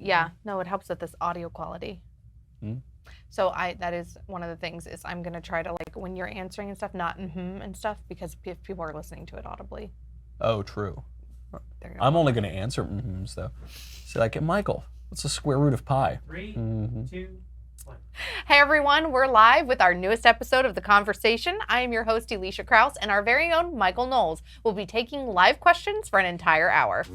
Yeah, no, it helps with this audio quality. Hmm? So that is one of the things is I'm going to try to, like, when you're answering and stuff, not and stuff, because if people are listening to it audibly. Oh, true. I'm only going to answer though. So like, Michael, what's the square root of pi? 3, 2, 1. Hey everyone, we're live with our newest episode of The Conversation. I am your host, Alicia Krause, and our very own Michael Knowles will be taking live questions for an entire hour.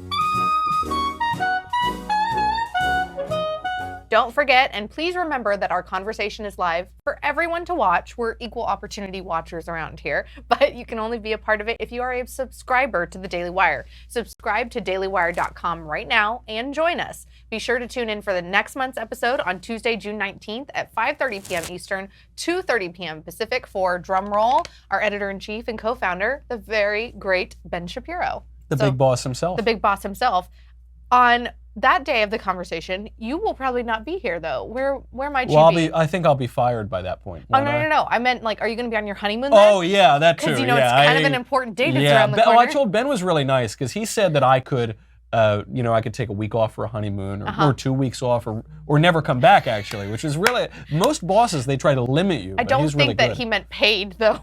Don't forget, and please remember that our conversation is live for everyone to watch. We're equal opportunity watchers around here, but you can only be a part of it if you are a subscriber to the Daily Wire. Subscribe to dailywire.com right now and join us. Be sure to tune in for the next month's episode on Tuesday, June 19th at 5:30 p.m. Eastern, 2:30 p.m. Pacific for, drumroll, our editor-in-chief and co-founder, the very great Ben Shapiro. The big boss himself. The big boss himself. On that day of the conversation, you will probably not be here, though. Where might you be? I think I'll be fired by that point. Oh, no. I meant, like, are you going to be on your honeymoon then? Oh, yeah, that too. Because, it's kind of an important date that's around the corner. Oh, I told Ben was really nice because he said that I could, I could take a week off for a honeymoon or 2 weeks off or never come back, actually, which is really, most bosses, they try to limit you. I don't think that he meant paid, though.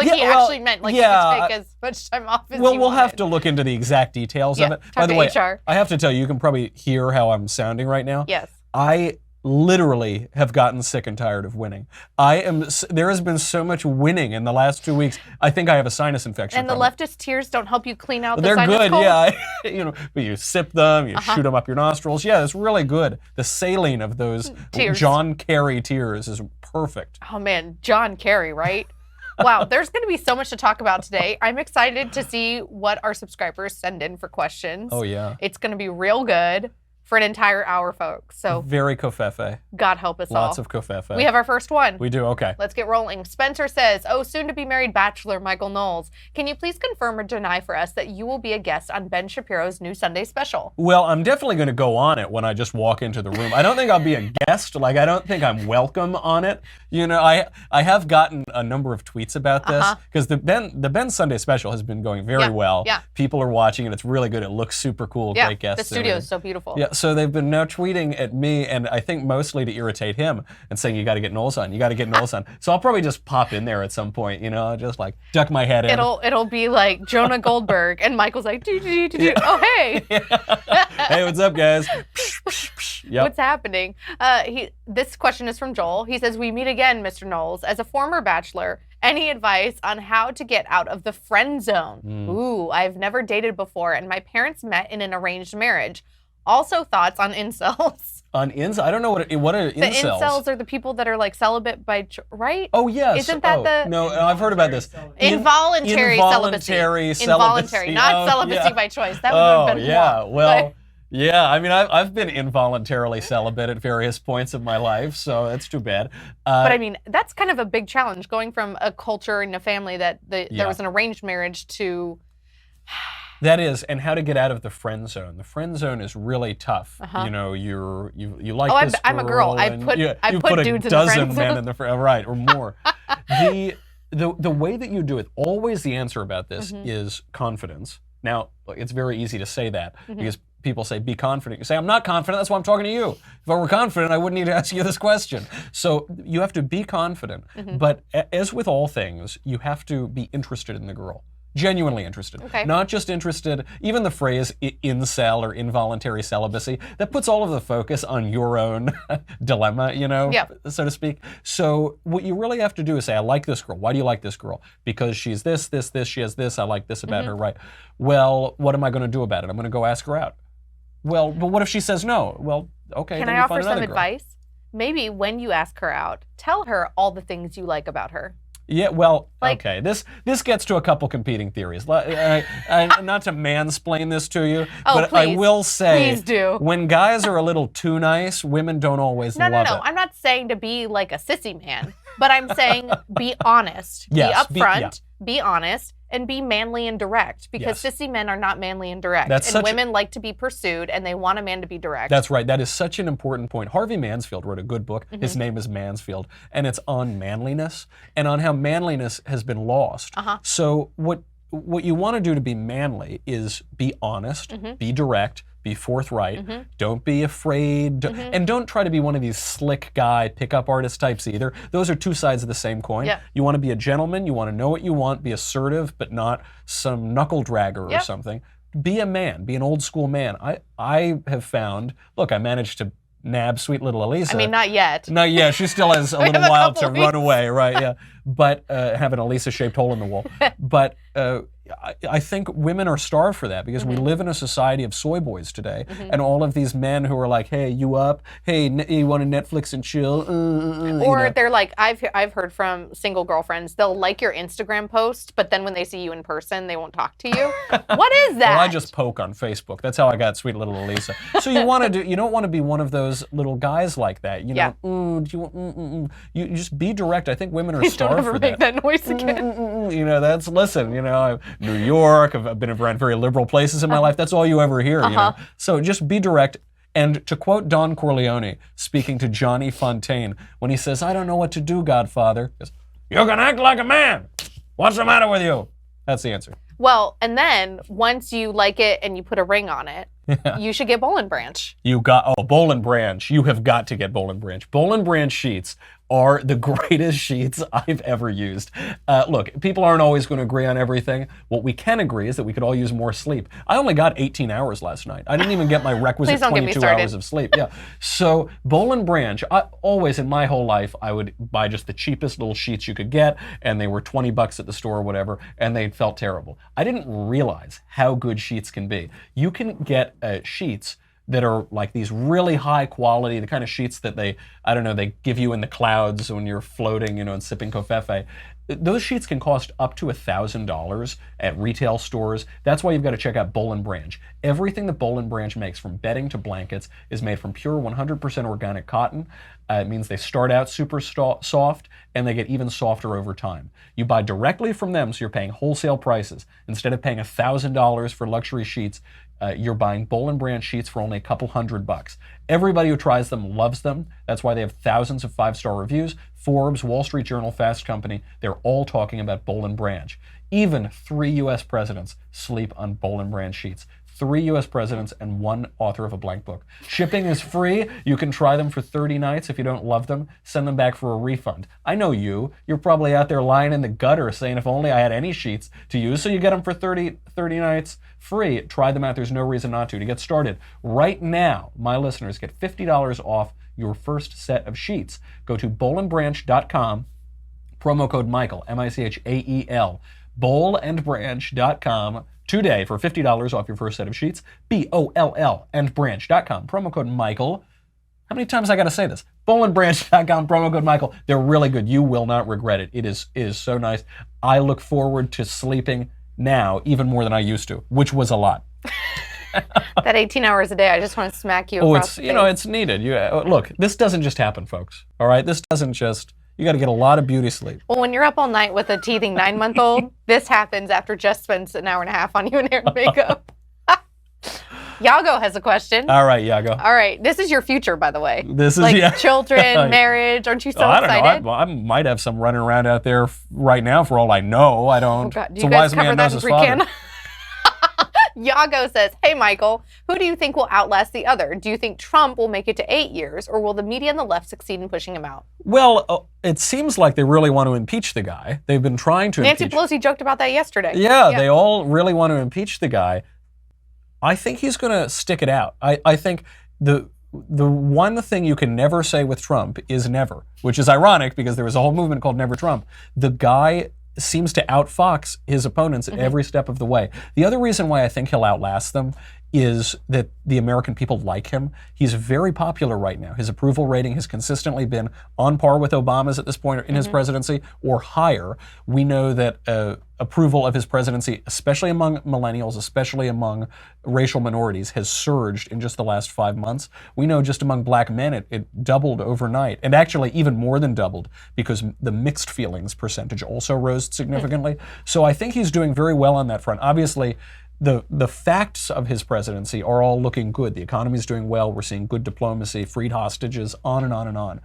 He actually meant you could take as much time off as you we'll wanted. have to look into the exact details of it. By the way, HR. I have to tell you, you can probably hear how I'm sounding right now. Yes. I literally have gotten sick and tired of winning. There has been so much winning in the last 2 weeks. I think I have a sinus infection. And the leftist tears don't help you clean out the They're sinus good, cold? yeah. But you sip them, you shoot them up your nostrils. Yeah, it's really good. The saline of those tears. John Kerry tears is perfect. Oh man, John Kerry, right? Wow, there's going to be so much to talk about today. I'm excited to see what our subscribers send in for questions. Oh yeah. It's going to be real good for an entire hour, folks. So very covfefe. God help us all. Lots of covfefe. We have our first one. We do, okay. Let's get rolling. Spencer says, soon to be married bachelor Michael Knowles, can you please confirm or deny for us that you will be a guest on Ben Shapiro's new Sunday special? Well, I'm definitely going to go on it when I just walk into the room. I don't think I'll be a guest. I don't think I'm welcome on it. I have gotten a number of tweets about this because the Ben Sunday special has been going very well. Yeah. People are watching it. It's really good. It looks super cool. Yeah, great guests. the studio is so beautiful. Yeah, so they've been now tweeting at me, and I think mostly to irritate him, and saying, you got to get Knowles on. You got to get Knowles on. So I'll probably just pop in there at some point, just like duck my head in. It'll be like Jonah Goldberg, and Michael's like, oh, hey. Hey, what's up, guys? Yep. What's happening? This question is from Joel. He says, we meet again, Mr. Knowles. As a former bachelor, any advice on how to get out of the friend zone? Ooh, I've never dated before, and my parents met in an arranged marriage. Also, thoughts on incels. On incels? I don't know what are incels. The incels are the people that are like celibate by, right? Oh, yes. Isn't that No, I've heard about this. Involuntary celibacy. Involuntary, not celibacy by choice. That would have been yeah. Well, yeah. I mean, I've been involuntarily celibate at various points of my life, so that's too bad. But I mean, that's kind of a big challenge, going from a culture and a family that there was an arranged marriage to... That is, and how to get out of the friend zone. The friend zone is really tough. You like this girl. I'm a girl. I put dudes in the friend zone. Men in the friend, right, or more. The way that you do it, always the answer about this is confidence. Now, it's very easy to say that because people say, be confident. You say, I'm not confident, that's why I'm talking to you. If I were confident, I wouldn't need to ask you this question. So you have to be confident. But as with all things, you have to be interested in the girl. Genuinely interested. Okay. Not just interested, even the phrase incel or involuntary celibacy, that puts all of the focus on your own dilemma, so to speak. So what you really have to do is say, I like this girl. Why do you like this girl? Because she's this, she has this, I like this about her, right? Well, what am I going to do about it? I'm going to go ask her out. Well, but what if she says no? Well, okay, Can then I you offer find some another girl. advice? Maybe when you ask her out, tell her all the things you like about her. Yeah, well, okay. This gets to a couple competing theories. Not to mansplain this to you, but please, I will say, please do. When guys are a little too nice, women don't always love it. No. I'm not saying to be like a sissy man, but I'm saying be honest. Yes, be upfront, be honest, and be manly and direct, because sissy men are not manly and direct. And women like to be pursued, and they want a man to be direct. That's right. That is such an important point. Harvey Mansfield wrote a good book. His name is Mansfield, and it's on manliness and on how manliness has been lost. So what what you want to do to be manly is be honest, be direct, be forthright. Don't be afraid, and don't try to be one of these slick guy pickup artist types either. Those are two sides of the same coin. Yeah. You want to be a gentleman, you want to know what you want, be assertive, but not some knuckle dragger or something. Be a man, be an old school man. I have found, look, I managed to nab sweet little Elisa. I mean, not yet. Not yet. She still has a little have a while couple to run away, right? Yeah. But have an Elisa-shaped hole in the wall. But I think women are starved for that because we live in a society of soy boys today, and all of these men who are like, "Hey, you up? Hey, you want to Netflix and chill?" Or they're like, I've heard from single girlfriends, they'll like your Instagram post, but then when they see you in person, they won't talk to you. What is that? Well, I just poke on Facebook. That's how I got sweet little Elisa. So you don't want to be one of those little guys like that. You know, do you want? You just be direct. I think women are starved Don't ever for make that noise again. You know, listen. You know, New York. I've been around very liberal places in my life. That's all you ever hear. You know, so just be direct. And to quote Don Corleone speaking to Johnny Fontaine when he says, "I don't know what to do, Godfather," he goes, "You can act like a man. What's the matter with you?" That's the answer. Well, and then once you like it and you put a ring on it, you should get Boll and Branch. Boll and Branch. You have got to get Boll and Branch. Boll and Branch sheets are the greatest sheets I've ever used. Look, people aren't always going to agree on everything. What we can agree is that we could all use more sleep. I only got 18 hours last night. I didn't even get my requisite 22 hours of sleep. Yeah. So Boll and Branch, always in my whole life, I would buy just the cheapest little sheets you could get, and they were $20 at the store or whatever, and they felt terrible. I didn't realize how good sheets can be. You can get sheets that are like these really high quality, the kind of sheets that they give you in the clouds when you're floating, and sipping covfefe. Those sheets can cost up to $1,000 at retail stores. That's why you've got to check out Boll and Branch. Everything that Boll and Branch makes, from bedding to blankets, is made from pure 100% organic cotton. It means they start out super soft, and they get even softer over time. You buy directly from them, so you're paying wholesale prices. Instead of paying $1,000 for luxury sheets, you're buying Boll and Branch sheets for only a couple $100. Everybody who tries them loves them. That's why they have thousands of 5-star reviews. Forbes, Wall Street Journal, Fast Company, they're all talking about Boll and Branch. Even 3 U.S. presidents sleep on Boll and Branch sheets. 3 U.S. presidents and 1 author of a blank book. Shipping is free. You can try them for 30 nights. If you don't love them, send them back for a refund. I know you. You're probably out there lying in the gutter saying, if only I had any sheets to use. So you get them for 30 nights free. Try them out. There's no reason not to. To get started right now, my listeners get $50 off your first set of sheets. Go to bollandbranch.com, promo code Michael, Michael, bollandbranch.com today for $50 off your first set of sheets. BOLL and branch.com, promo code Michael. How many times I got to say this? bollandbranch.com, promo code Michael. They're really good. You will not regret it. It is so nice. I look forward to sleeping now even more than I used to, which was a lot. That 18 hours a day, I just want to smack you across the face. It's needed. Look, this doesn't just happen, folks. All right, this doesn't just. You got to get a lot of beauty sleep. Well, when you're up all night with a teething 9-month-old, this happens after Jess spends an hour and a half on you in hair and makeup. Yago has a question. All right, Yago. All right, this is your future, by the way. This is children, marriage. Aren't you so I excited? don't know. I might have some running around out there right now, for all I know. I don't. Oh God. Do It's you a guys wise cover man that knows in his pre-can? father. Yago says, hey, Michael, who do you think will outlast the other? Do you think Trump will make it to 8 years, or will the media and the left succeed in pushing him out? Well, it seems like they really want to impeach the guy. They've been trying to Nancy impeach. Pelosi joked about that yesterday. Yeah, they all really want to impeach the guy. I think he's going to stick it out. I think the one thing you can never say with Trump is never, which is ironic because there was a whole movement called Never Trump. The guy seems to outfox his opponents at every step of the way. The other reason why I think he'll outlast them is that the American people like him. He's very popular right now. His approval rating has consistently been on par with Obama's at this point in his presidency, or higher. We know that approval of his presidency, especially among millennials, especially among racial minorities, has surged in just the last 5 months. We know just among black men it doubled overnight, and actually even more than doubled because the mixed feelings percentage also rose significantly. So I think he's doing very well on that front. Obviously, the facts of his presidency are all looking good. The economy's doing well. We're seeing good diplomacy, freed hostages, on and on and on.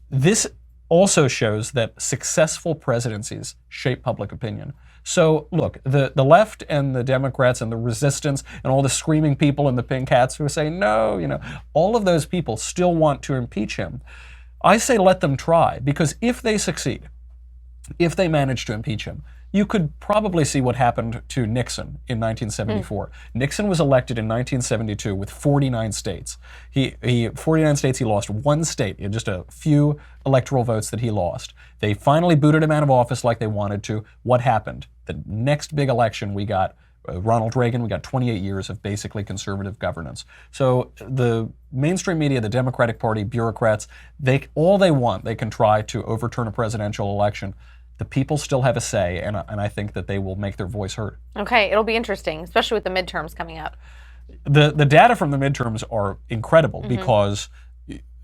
This also shows that successful presidencies shape public opinion. So look, the left and the Democrats and the resistance and all the screaming people and the pink hats who are saying no, all of those people still want to impeach him. I say let them try, because if they succeed, if they manage to impeach him, you could probably see what happened to Nixon in 1974. Nixon was elected in 1972 with 49 states. 49 states, he lost one state, in just a few electoral votes that he lost. They finally booted him out of office like they wanted to. What happened? The next big election, we got Ronald Reagan. We got 28 years of basically conservative governance. So the mainstream media, the Democratic Party, bureaucrats, all they want, they can try to overturn a presidential election. The people still have a say, and I think that they will make their voice heard. Okay, it'll be interesting, especially with the midterms coming up. The data from the midterms are incredible because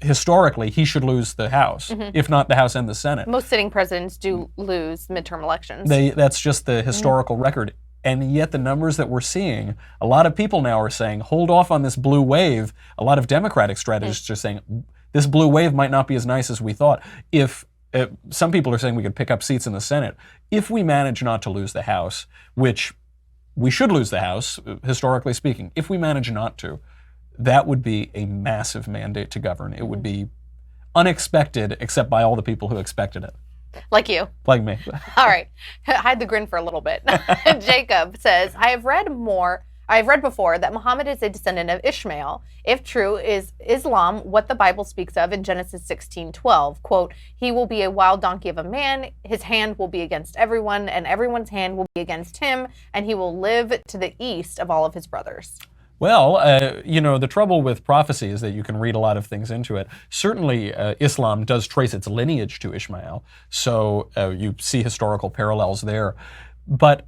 historically he should lose the House, if not the House and the Senate. Most sitting presidents do lose midterm elections. That's just the historical record. And yet the numbers that we're seeing, a lot of people now are saying, hold off on this blue wave. A lot of Democratic strategists are saying, this blue wave might not be as nice as we thought. Some people are saying we could pick up seats in the Senate. If we manage not to lose the House, which we should lose the House, historically speaking, if we manage not to, that would be a massive mandate to govern. It would be unexpected, except by all the people who expected it. Like you. Like me. All right. Hide the grin for a little bit. Jacob says, I have read before that Muhammad is a descendant of Ishmael. If true, is Islam what the Bible speaks of in Genesis 16:12? Quote, he will be a wild donkey of a man, his hand will be against everyone, and everyone's hand will be against him, and he will live to the east of all of his brothers. Well, the trouble with prophecy is that you can read a lot of things into it. Certainly, Islam does trace its lineage to Ishmael, so you see historical parallels there. But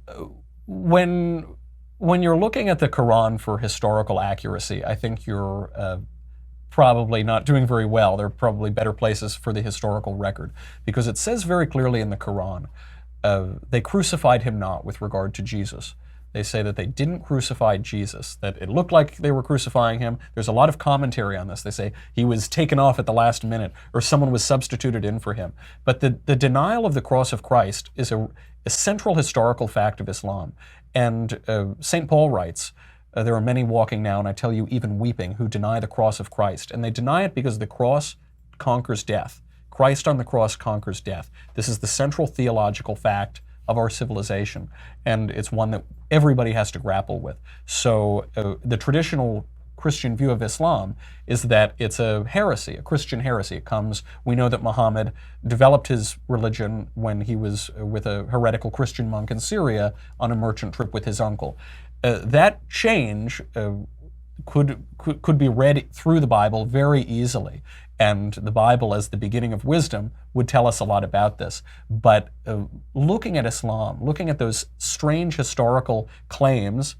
when you're looking at the Quran for historical accuracy, I think you're probably not doing very well. There are probably better places for the historical record, because it says very clearly in the Quran, they crucified him not with regard to Jesus. They say that they didn't crucify Jesus, that it looked like they were crucifying him. There's a lot of commentary on this. They say he was taken off at the last minute, or someone was substituted in for him. But the denial of the cross of Christ is a central historical fact of Islam. And St. Paul writes, there are many walking now, and I tell you even weeping, who deny the cross of Christ. And they deny it because the cross conquers death. Christ on the cross conquers death. This is the central theological fact of our civilization, and it's one that everybody has to grapple with. So the traditional Christian view of Islam is that it's a heresy, a Christian heresy. We know that Muhammad developed his religion when he was with a heretical Christian monk in Syria on a merchant trip with his uncle. That change could be read through the Bible very easily. And the Bible, as the beginning of wisdom, would tell us a lot about this. But looking at Islam, looking at those strange historical claims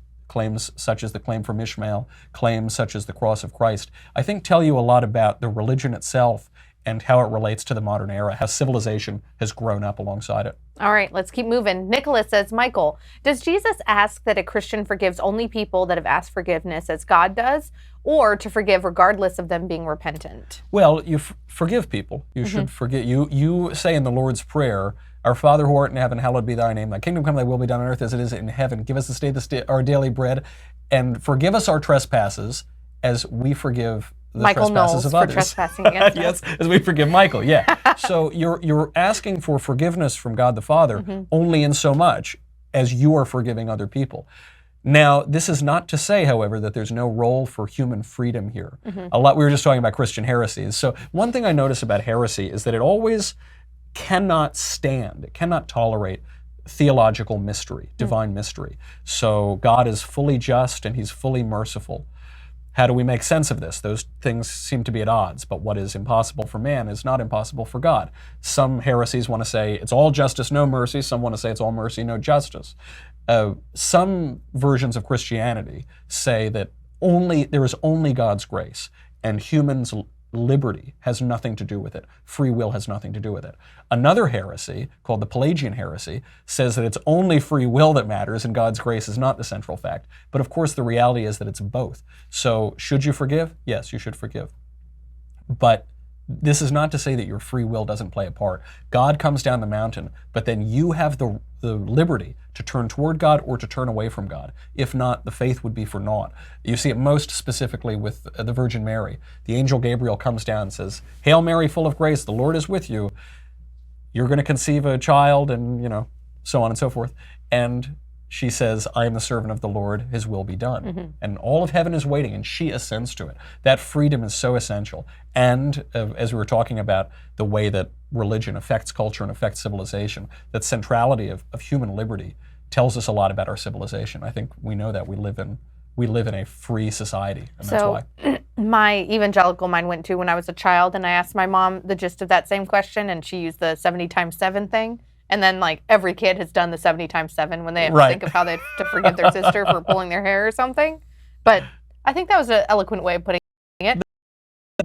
such as the claim from Ishmael, claims such as the cross of Christ, I think tell you a lot about the religion itself and how it relates to the modern era, how civilization has grown up alongside it. All right, let's keep moving. Nicholas says, Michael, does Jesus ask that a Christian forgives only people that have asked forgiveness as God does, or to forgive regardless of them being repentant? Well, you forgive people. You should forgive. You say in the Lord's Prayer, our Father who art in heaven, hallowed be thy name. Thy kingdom come, thy will be done on earth as it is in heaven. Give us this day our daily bread, and forgive us our trespasses as we forgive the Michael trespasses Knowles of for others. trespassing against Yes, as we forgive Michael, yeah. So you're asking for forgiveness from God the Father only in so much as you are forgiving other people. Now, this is not to say, however, that there's no role for human freedom here. We were just talking about Christian heresies. So one thing I notice about heresy is that it always cannot stand, it cannot tolerate theological mystery, divine mystery. So God is fully just and he's fully merciful. How do we make sense of this? Those things seem to be at odds, but what is impossible for man is not impossible for God. Some heresies want to say it's all justice, no mercy. Some want to say it's all mercy, no justice. Some versions of Christianity say that there is only God's grace, and humans' liberty has nothing to do with it. Free will has nothing to do with it. Another heresy, called the Pelagian heresy, says that it's only free will that matters and God's grace is not the central fact. But of course, the reality is that it's both. So should you forgive? Yes, you should forgive. But This is not to say that your free will doesn't play a part. God comes down the mountain, but then you have the liberty to turn toward God or to turn away from God. If not, the faith would be for naught. You see it most specifically with the Virgin Mary. The angel Gabriel comes down and says, "Hail Mary, full of grace, the Lord is with you. You're going to conceive a child," and so on and so forth. And she says, "I am the servant of the Lord, his will be done." And all of heaven is waiting, and she assents to it. That freedom is so essential. And as we were talking about the way that religion affects culture and affects civilization, that centrality of human liberty tells us a lot about our civilization. I think we know that we live in a free society, and that's why. My evangelical mind went to when I was a child, and I asked my mom the gist of that same question, and she used the 70 times 7 thing. And then, like, every kid has done the 70 times 7 when they have to think of how they have to forgive their sister for pulling their hair or something. But I think that was an eloquent way of putting it.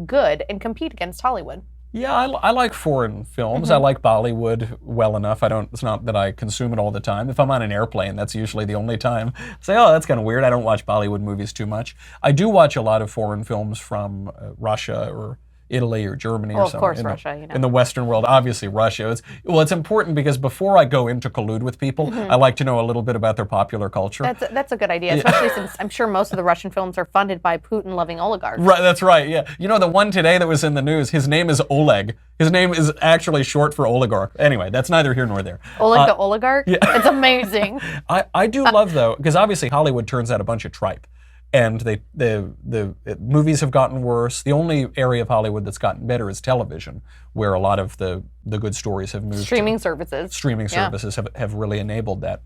Good and compete against Hollywood. Yeah, I like foreign films. I like Bollywood well enough. It's not that I consume it all the time. If I'm on an airplane, that's usually the only time I say, oh, that's kind of weird. I don't watch Bollywood movies too much. I do watch a lot of foreign films from Russia or Italy or Germany or something. Of course, Russia, in the Western world, obviously Russia. It's important because before I go in to collude with people, I like to know a little bit about their popular culture. That's a good idea, especially since I'm sure most of the Russian films are funded by Putin-loving oligarchs. Right, that's right, yeah. The one today that was in the news, his name is Oleg. His name is actually short for oligarch. Anyway, that's neither here nor there. Oleg the oligarch? Yeah. It's amazing. I do love, though, because obviously Hollywood turns out a bunch of tripe. And the movies have gotten worse. The only area of Hollywood that's gotten better is television, where a lot of the good stories have moved. Streaming services have really enabled that.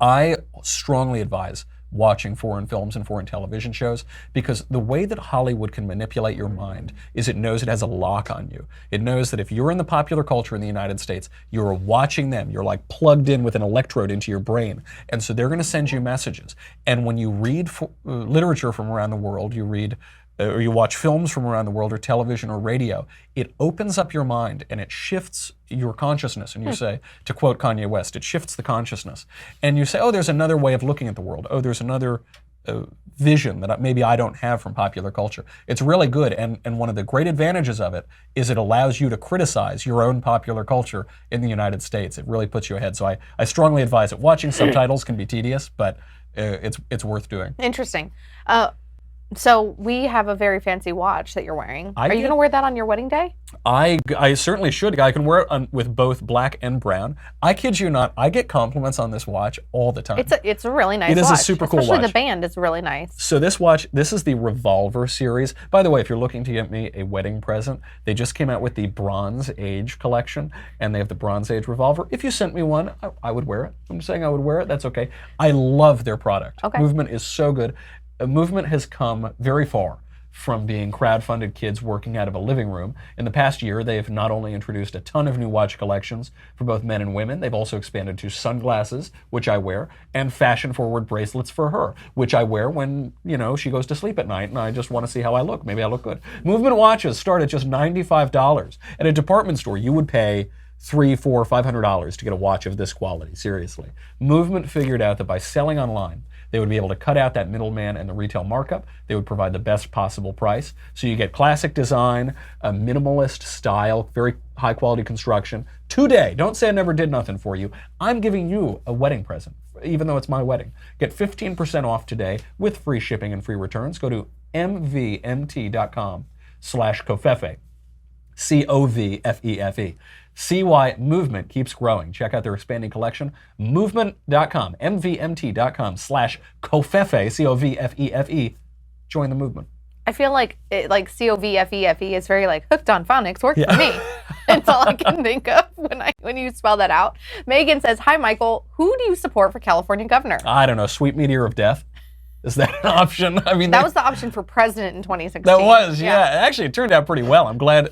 I strongly advise watching foreign films and foreign television shows, because the way that Hollywood can manipulate your mind is it knows it has a lock on you. It knows that if you're in the popular culture in the United States, you're watching them, you're like plugged in with an electrode into your brain, and so they're going to send you messages. And when you read literature from around the world, you read or you watch films from around the world or television or radio, it opens up your mind and it shifts your consciousness. And you say, to quote Kanye West, it shifts the consciousness. And you say, oh, there's another way of looking at the world. Oh, there's another vision that maybe I don't have from popular culture. It's really good. And one of the great advantages of it is it allows you to criticize your own popular culture in the United States. It really puts you ahead. So I strongly advise it. Watching subtitles can be tedious, but it's worth doing. Interesting. So we have a very fancy watch that you're wearing. Are you going to wear that on your wedding day? I certainly should. I can wear it with both black and brown. I kid you not, I get compliments on this watch all the time. It's a really nice watch. It is a super cool watch. Especially the band is really nice. So this watch, this is the Revolver series. By the way, if you're looking to get me a wedding present, they just came out with the Bronze Age collection, and they have the Bronze Age Revolver. If you sent me one, I would wear it. I'm saying I would wear it. That's okay. I love their product. Okay. Movement is so good. Movement has come very far from being crowd-funded kids working out of a living room. In the past year, they've not only introduced a ton of new watch collections for both men and women, they've also expanded to sunglasses, which I wear, and fashion-forward bracelets for her, which I wear when, she goes to sleep at night and I just want to see how I look. Maybe I look good. Movement watches start at just $95. At a department store, you would pay $300, $400, $500 to get a watch of this quality, seriously. Movement figured out that by selling online, they would be able to cut out that middleman and the retail markup. They would provide the best possible price. So you get classic design, a minimalist style, very high quality construction. Today, don't say I never did nothing for you. I'm giving you a wedding present, even though it's my wedding. Get 15% off today with free shipping and free returns. Go to mvmt.com/covfefe, COVFEFE. See why Movement keeps growing. Check out their expanding collection. Movement.com, mvmt.com/covfefe, COVFEFE. Join the movement. I feel like COVFEFE is very hooked on phonics. Works for me. That's all I can think of when you spell that out. Megan says, hi, Michael. Who do you support for California governor? I don't know. Sweet Meteor of Death. Is that an option? I mean, that was the option for president in 2016. That was, yeah. Actually, it turned out pretty well. I'm glad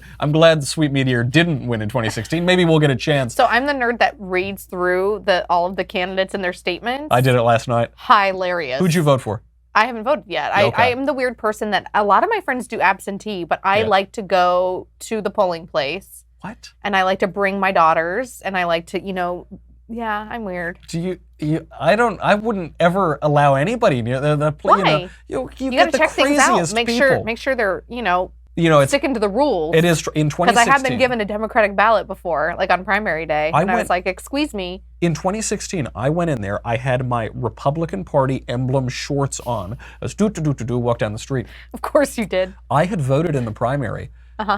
Sweet Meteor didn't win in 2016. Maybe we'll get a chance. So I'm the nerd that reads through all of the candidates and their statements. I did it last night. Hilarious. Who'd you vote for? I haven't voted yet. Okay. I am the weird person that a lot of my friends do absentee, but I like to go to the polling place. What? And I like to bring my daughters, and I like to, yeah, I'm weird. Do you? I wouldn't ever allow anybody near the Why? You You get gotta the check things craziest out. Make people. sure they're, it's sticking to the rules. It is in 2016. Because I have been given a Democratic ballot before, like on primary day, I was like, "Excuse me." In 2016, I went in there. I had my Republican Party emblem shorts on. I was walk down the street. Of course you did. I had voted in the primary,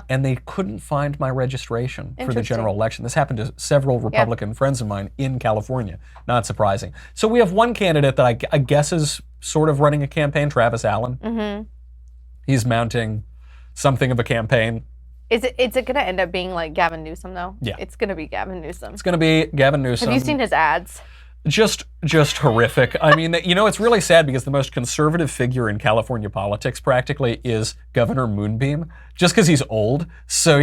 and they couldn't find my registration for the general election. This happened to several Republican friends of mine in California. Not surprising. So we have one candidate that I guess is sort of running a campaign, Travis Allen. Mm-hmm. He's mounting something of a campaign. Is it going to end up being like Gavin Newsom, though? Yeah. It's going to be Gavin Newsom. It's going to be Gavin Newsom. Have you seen his ads? Just horrific. I mean, it's really sad because the most conservative figure in California politics practically is Governor Moonbeam, just because he's old. So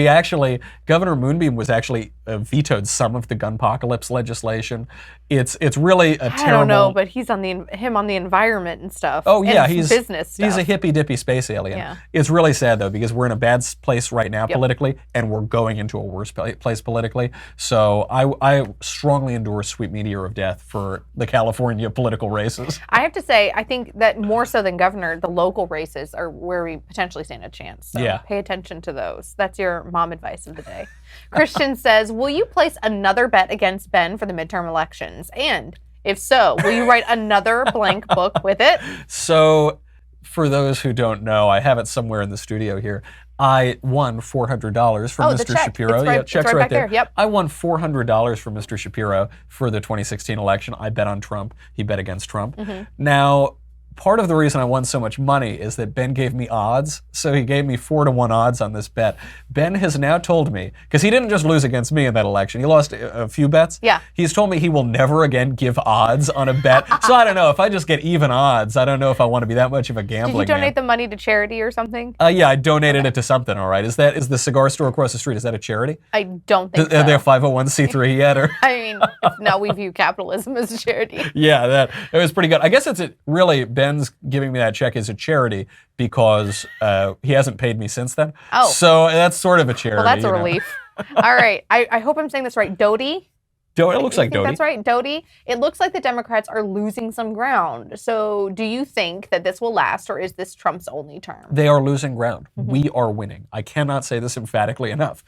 Governor Moonbeam was actually vetoed some of the gunpocalypse legislation. It's really a terrible. I don't know, but he's on him on the environment and stuff. Oh yeah, and he's business stuff. He's a hippy dippy space alien. Yeah. It's really sad though because we're in a bad place right now politically, and we're going into a worse place politically. So I strongly endorse Sweet Meteor of Death for the California political races. I have to say, I think that more so than governor, the local races are where we potentially stand a chance. So pay attention to those. That's your mom advice of the day. Christian says, will you place another bet against Ben for the midterm elections? And if so, will you write another blank book with it? So for those who don't know, I have it somewhere in the studio here. I won $400 from Mr. Check. Shapiro. Check's right there. Yep. I won $400 from Mr. Shapiro for the 2016 election. I bet on Trump. He bet against Trump. Mm-hmm. Now, part of the reason I won so much money is that Ben gave me odds. So he gave me 4-to-1 odds on this bet. Ben has now told me, because he didn't just lose against me in that election, he lost a few bets. Yeah. He's told me he will never again give odds on a bet. So I don't know, if I just get even odds, I don't know if I want to be that much of a gambling Did you donate man. the money to charity or something? Yeah, I donated it to something, all right. Is the cigar store across the street, is that a charity? I don't think so. Are they a 501c3 yet? Or? I mean, no, we view capitalism as a charity. Yeah, it was pretty good. I guess really, Ben's giving me that check as a charity because he hasn't paid me since then. Oh. So that's sort of a charity. Well, that's a relief. All right. I hope I'm saying this right. Doty? It looks like Doty. That's right, Doty. It looks like the Democrats are losing some ground. So do you think that this will last, or is this Trump's only term? They are losing ground. Mm-hmm. We are winning. I cannot say this emphatically enough.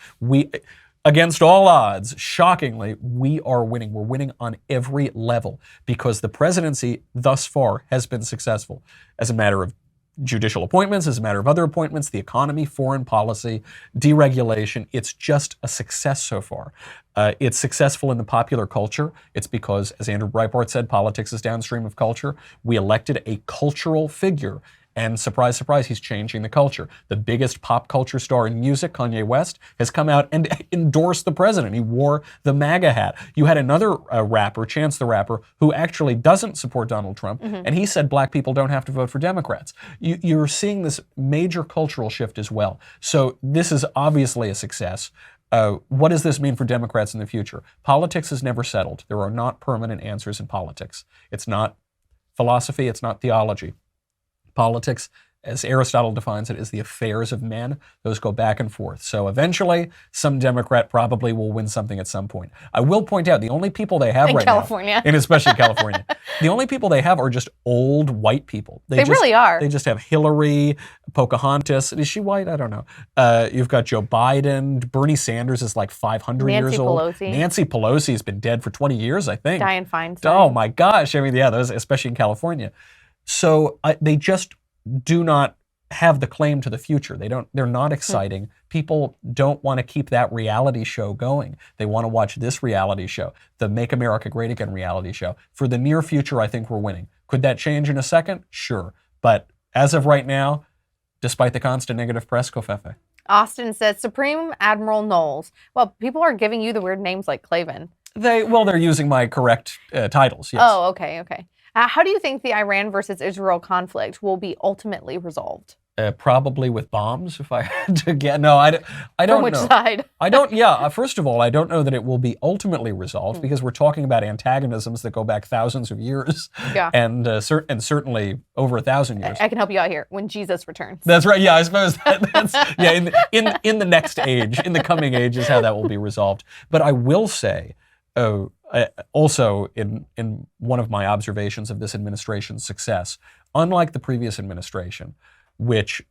Against all odds, shockingly, we are winning. We're winning on every level because the presidency thus far has been successful as a matter of judicial appointments, as a matter of other appointments, the economy, foreign policy, deregulation. It's just a success so far. It's successful in the popular culture. It's because, as Andrew Breitbart said, politics is downstream of culture. We elected a cultural figure. And surprise, surprise, he's changing the culture. The biggest pop culture star in music, Kanye West, has come out and endorsed the president. He wore the MAGA hat. You had another rapper, Chance the Rapper, who actually doesn't support Donald Trump, and he said black people don't have to vote for Democrats. You're seeing this major cultural shift as well. So this is obviously a success. What does this mean for Democrats in the future? Politics is never settled. There are not permanent answers in politics. It's not philosophy, it's not theology. Politics, as Aristotle defines it, is the affairs of men. Those go back and forth. So eventually, some Democrat probably will win something at some point. I will point out the only people they have in right California. now, and especially California, the only people they have are just old white people. They really are. They just have Hillary, Pocahontas. Is she white? I don't know. You've got Joe Biden. Bernie Sanders is like 500 years old. Nancy Pelosi has been dead for 20 years, I think. Dianne Feinstein. Oh my gosh. I mean, yeah, those, especially in California. So they just do not have the claim to the future. They're not exciting. People don't want to keep that reality show going. They want to watch this reality show, the Make America Great Again reality show. For the near future, I think we're winning. Could that change in a second? Sure. But as of right now, despite the constant negative press, Kofefe. Austin says, Supreme Admiral Knowles. Well, people are giving you the weird names like Clavin. They're using my correct titles, yes. Oh, okay. How do you think the Iran versus Israel conflict will be ultimately resolved? Probably with bombs, if I had to get. No, I don't know. From which side? I don't, first of all, I don't know that it will be ultimately resolved because we're talking about antagonisms that go back thousands of years. Yeah. And certainly over 1,000 years. I can help you out here. When Jesus returns. That's right. Yeah, I suppose that's, in the next age, in the coming age is how that will be resolved. But I will say, also in one of my observations of this administration's success, unlike the previous administration, which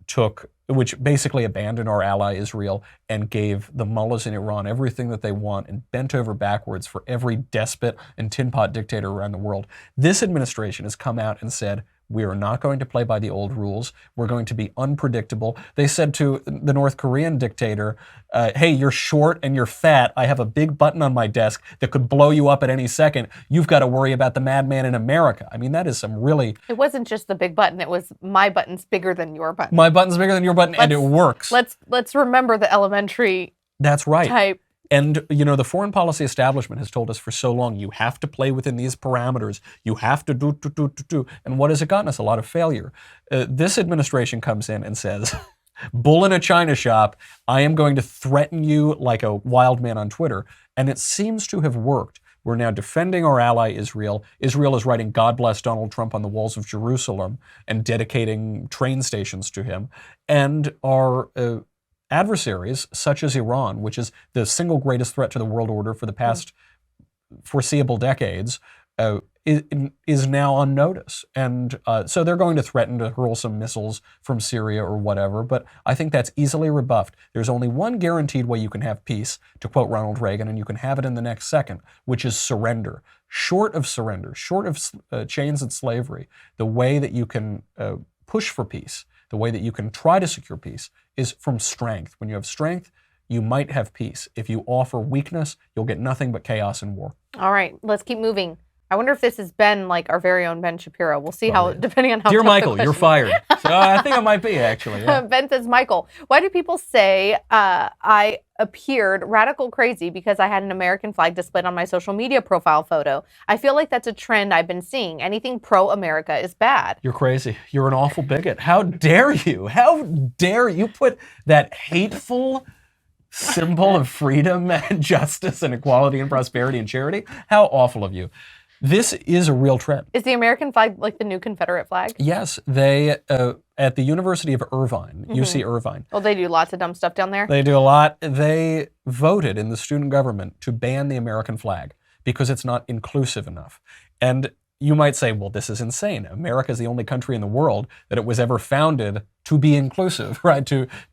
basically abandoned our ally Israel and gave the mullahs in Iran everything that they want and bent over backwards for every despot and tin pot dictator around the world. This administration has come out and said, we are not going to play by the old rules. We're going to be unpredictable. They said to the North Korean dictator, hey, you're short and you're fat. I have a big button on my desk that could blow you up at any second. You've got to worry about the madman in America. I mean, that is some really... It wasn't just the big button. It was my button's bigger than your button. My button's bigger than your button, and it works. Let's remember the elementary That's right. type. And, you know, the foreign policy establishment has told us for so long, you have to play within these parameters. You have to do. And what has it gotten us? A lot of failure. This administration comes in and says, bull in a china shop, I am going to threaten you like a wild man on Twitter. And it seems to have worked. We're now defending our ally Israel. Israel is writing God bless Donald Trump on the walls of Jerusalem and dedicating train stations to him. And our adversaries, such as Iran, which is the single greatest threat to the world order for the past foreseeable decades, is now on notice. And so they're going to threaten to hurl some missiles from Syria or whatever, but I think that's easily rebuffed. There's only one guaranteed way you can have peace, to quote Ronald Reagan, and you can have it in the next second, which is surrender. Short of surrender, short of chains and slavery, the way that you can push for peace, the way that you can try to secure peace is from strength. When you have strength, you might have peace. If you offer weakness, you'll get nothing but chaos and war. All right, let's keep moving. I wonder if this has been like our very own Ben Shapiro. We'll see how, depending on how. Dear tough the Michael, you're question fired. So I think it might be, actually. Yeah. Ben says, Michael, why do people say I appeared radical crazy because I had an American flag displayed on my social media profile photo? I feel like that's a trend I've been seeing. Anything pro-America is bad. You're crazy. You're an awful bigot. How dare you? How dare you put that hateful symbol of freedom and justice and equality and prosperity and charity? How awful of you. This is a real trend. Is the American flag like the new Confederate flag? Yes, they, at the University of Irvine, UC Irvine. Oh, they do lots of dumb stuff down there? They do a lot. They voted in the student government to ban the American flag because it's not inclusive enough. And you might say, well, this is insane. America is the only country in the world that it was ever founded to be inclusive, right?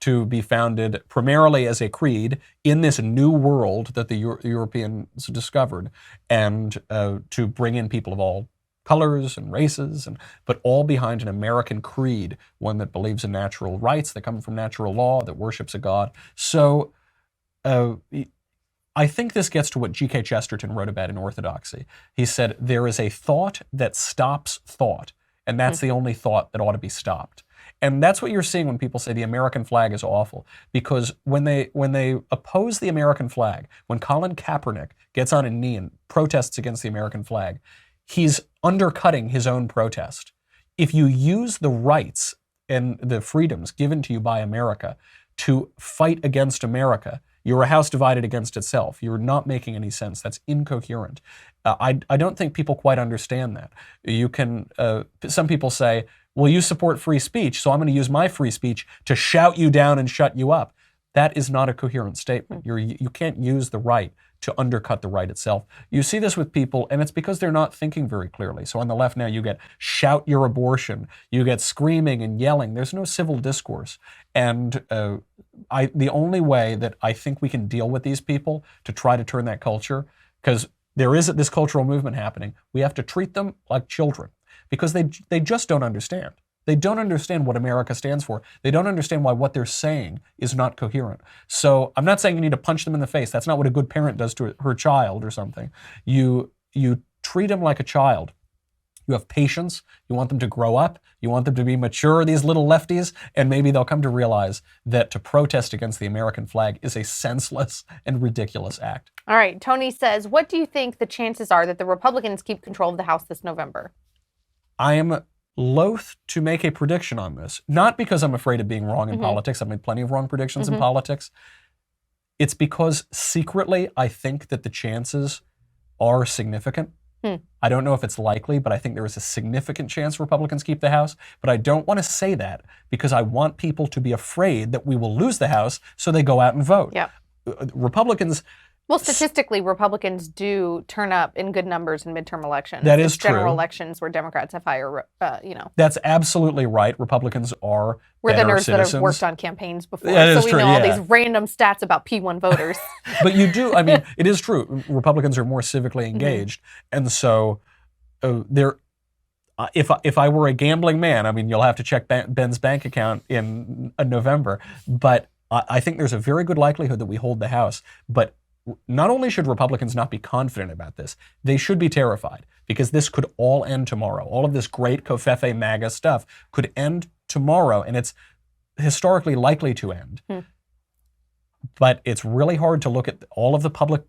To be founded primarily as a creed in this new world that the Europeans discovered, and to bring in people of all colors and races, but all behind an American creed, one that believes in natural rights that come from natural law, that worships a God. So I think this gets to what G.K. Chesterton wrote about in Orthodoxy. He said, there is a thought that stops thought, and that's the only thought that ought to be stopped. And that's what you're seeing when people say the American flag is awful, because when they oppose the American flag, when Colin Kaepernick gets on a knee and protests against the American flag, he's undercutting his own protest. If you use the rights and the freedoms given to you by America to fight against America, you're a house divided against itself. You're not making any sense. That's incoherent. I don't think people quite understand that. You can, some people say, well, you support free speech, so I'm going to use my free speech to shout you down and shut you up. That is not a coherent statement. You can't use the right to undercut the right itself. You see this with people, and it's because they're not thinking very clearly. So on the left now, you get shout your abortion, you get screaming and yelling. There's no civil discourse. And the only way that I think we can deal with these people to try to turn that culture, because there is this cultural movement happening, we have to treat them like children, because they just don't understand. They don't understand what America stands for. They don't understand why what they're saying is not coherent. So I'm not saying you need to punch them in the face. That's not what a good parent does to her child or something. You treat them like a child. You have patience. You want them to grow up. You want them to be mature, these little lefties, and maybe they'll come to realize that to protest against the American flag is a senseless and ridiculous act. All right, Tony says, what do you think the chances are that the Republicans keep control of the House this November? I am loath to make a prediction on this, not because I'm afraid of being wrong in politics. I've made plenty of wrong predictions in politics. It's because secretly I think that the chances are significant. I don't know if it's likely, but I think there is a significant chance Republicans keep the House. But I don't want to say that because I want people to be afraid that we will lose the House, so they go out and vote. Yep. Republicans, Well, statistically, Republicans do turn up in good numbers in midterm elections. That is It's general true. elections where Democrats have higher, That's absolutely right. Republicans are we're the better nerds that have citizens. worked on campaigns before, That so is we true, know all yeah. these random stats about P1 voters. But you do, I mean, it is true. Republicans are more civically engaged. And so if I were a gambling man, I mean, you'll have to check Ben's bank account in November, but I think there's a very good likelihood that we hold the House. But not only should Republicans not be confident about this, they should be terrified, because this could all end tomorrow. All of this great Covfefe MAGA stuff could end tomorrow, and it's historically likely to end. But it's really hard to look at all of the public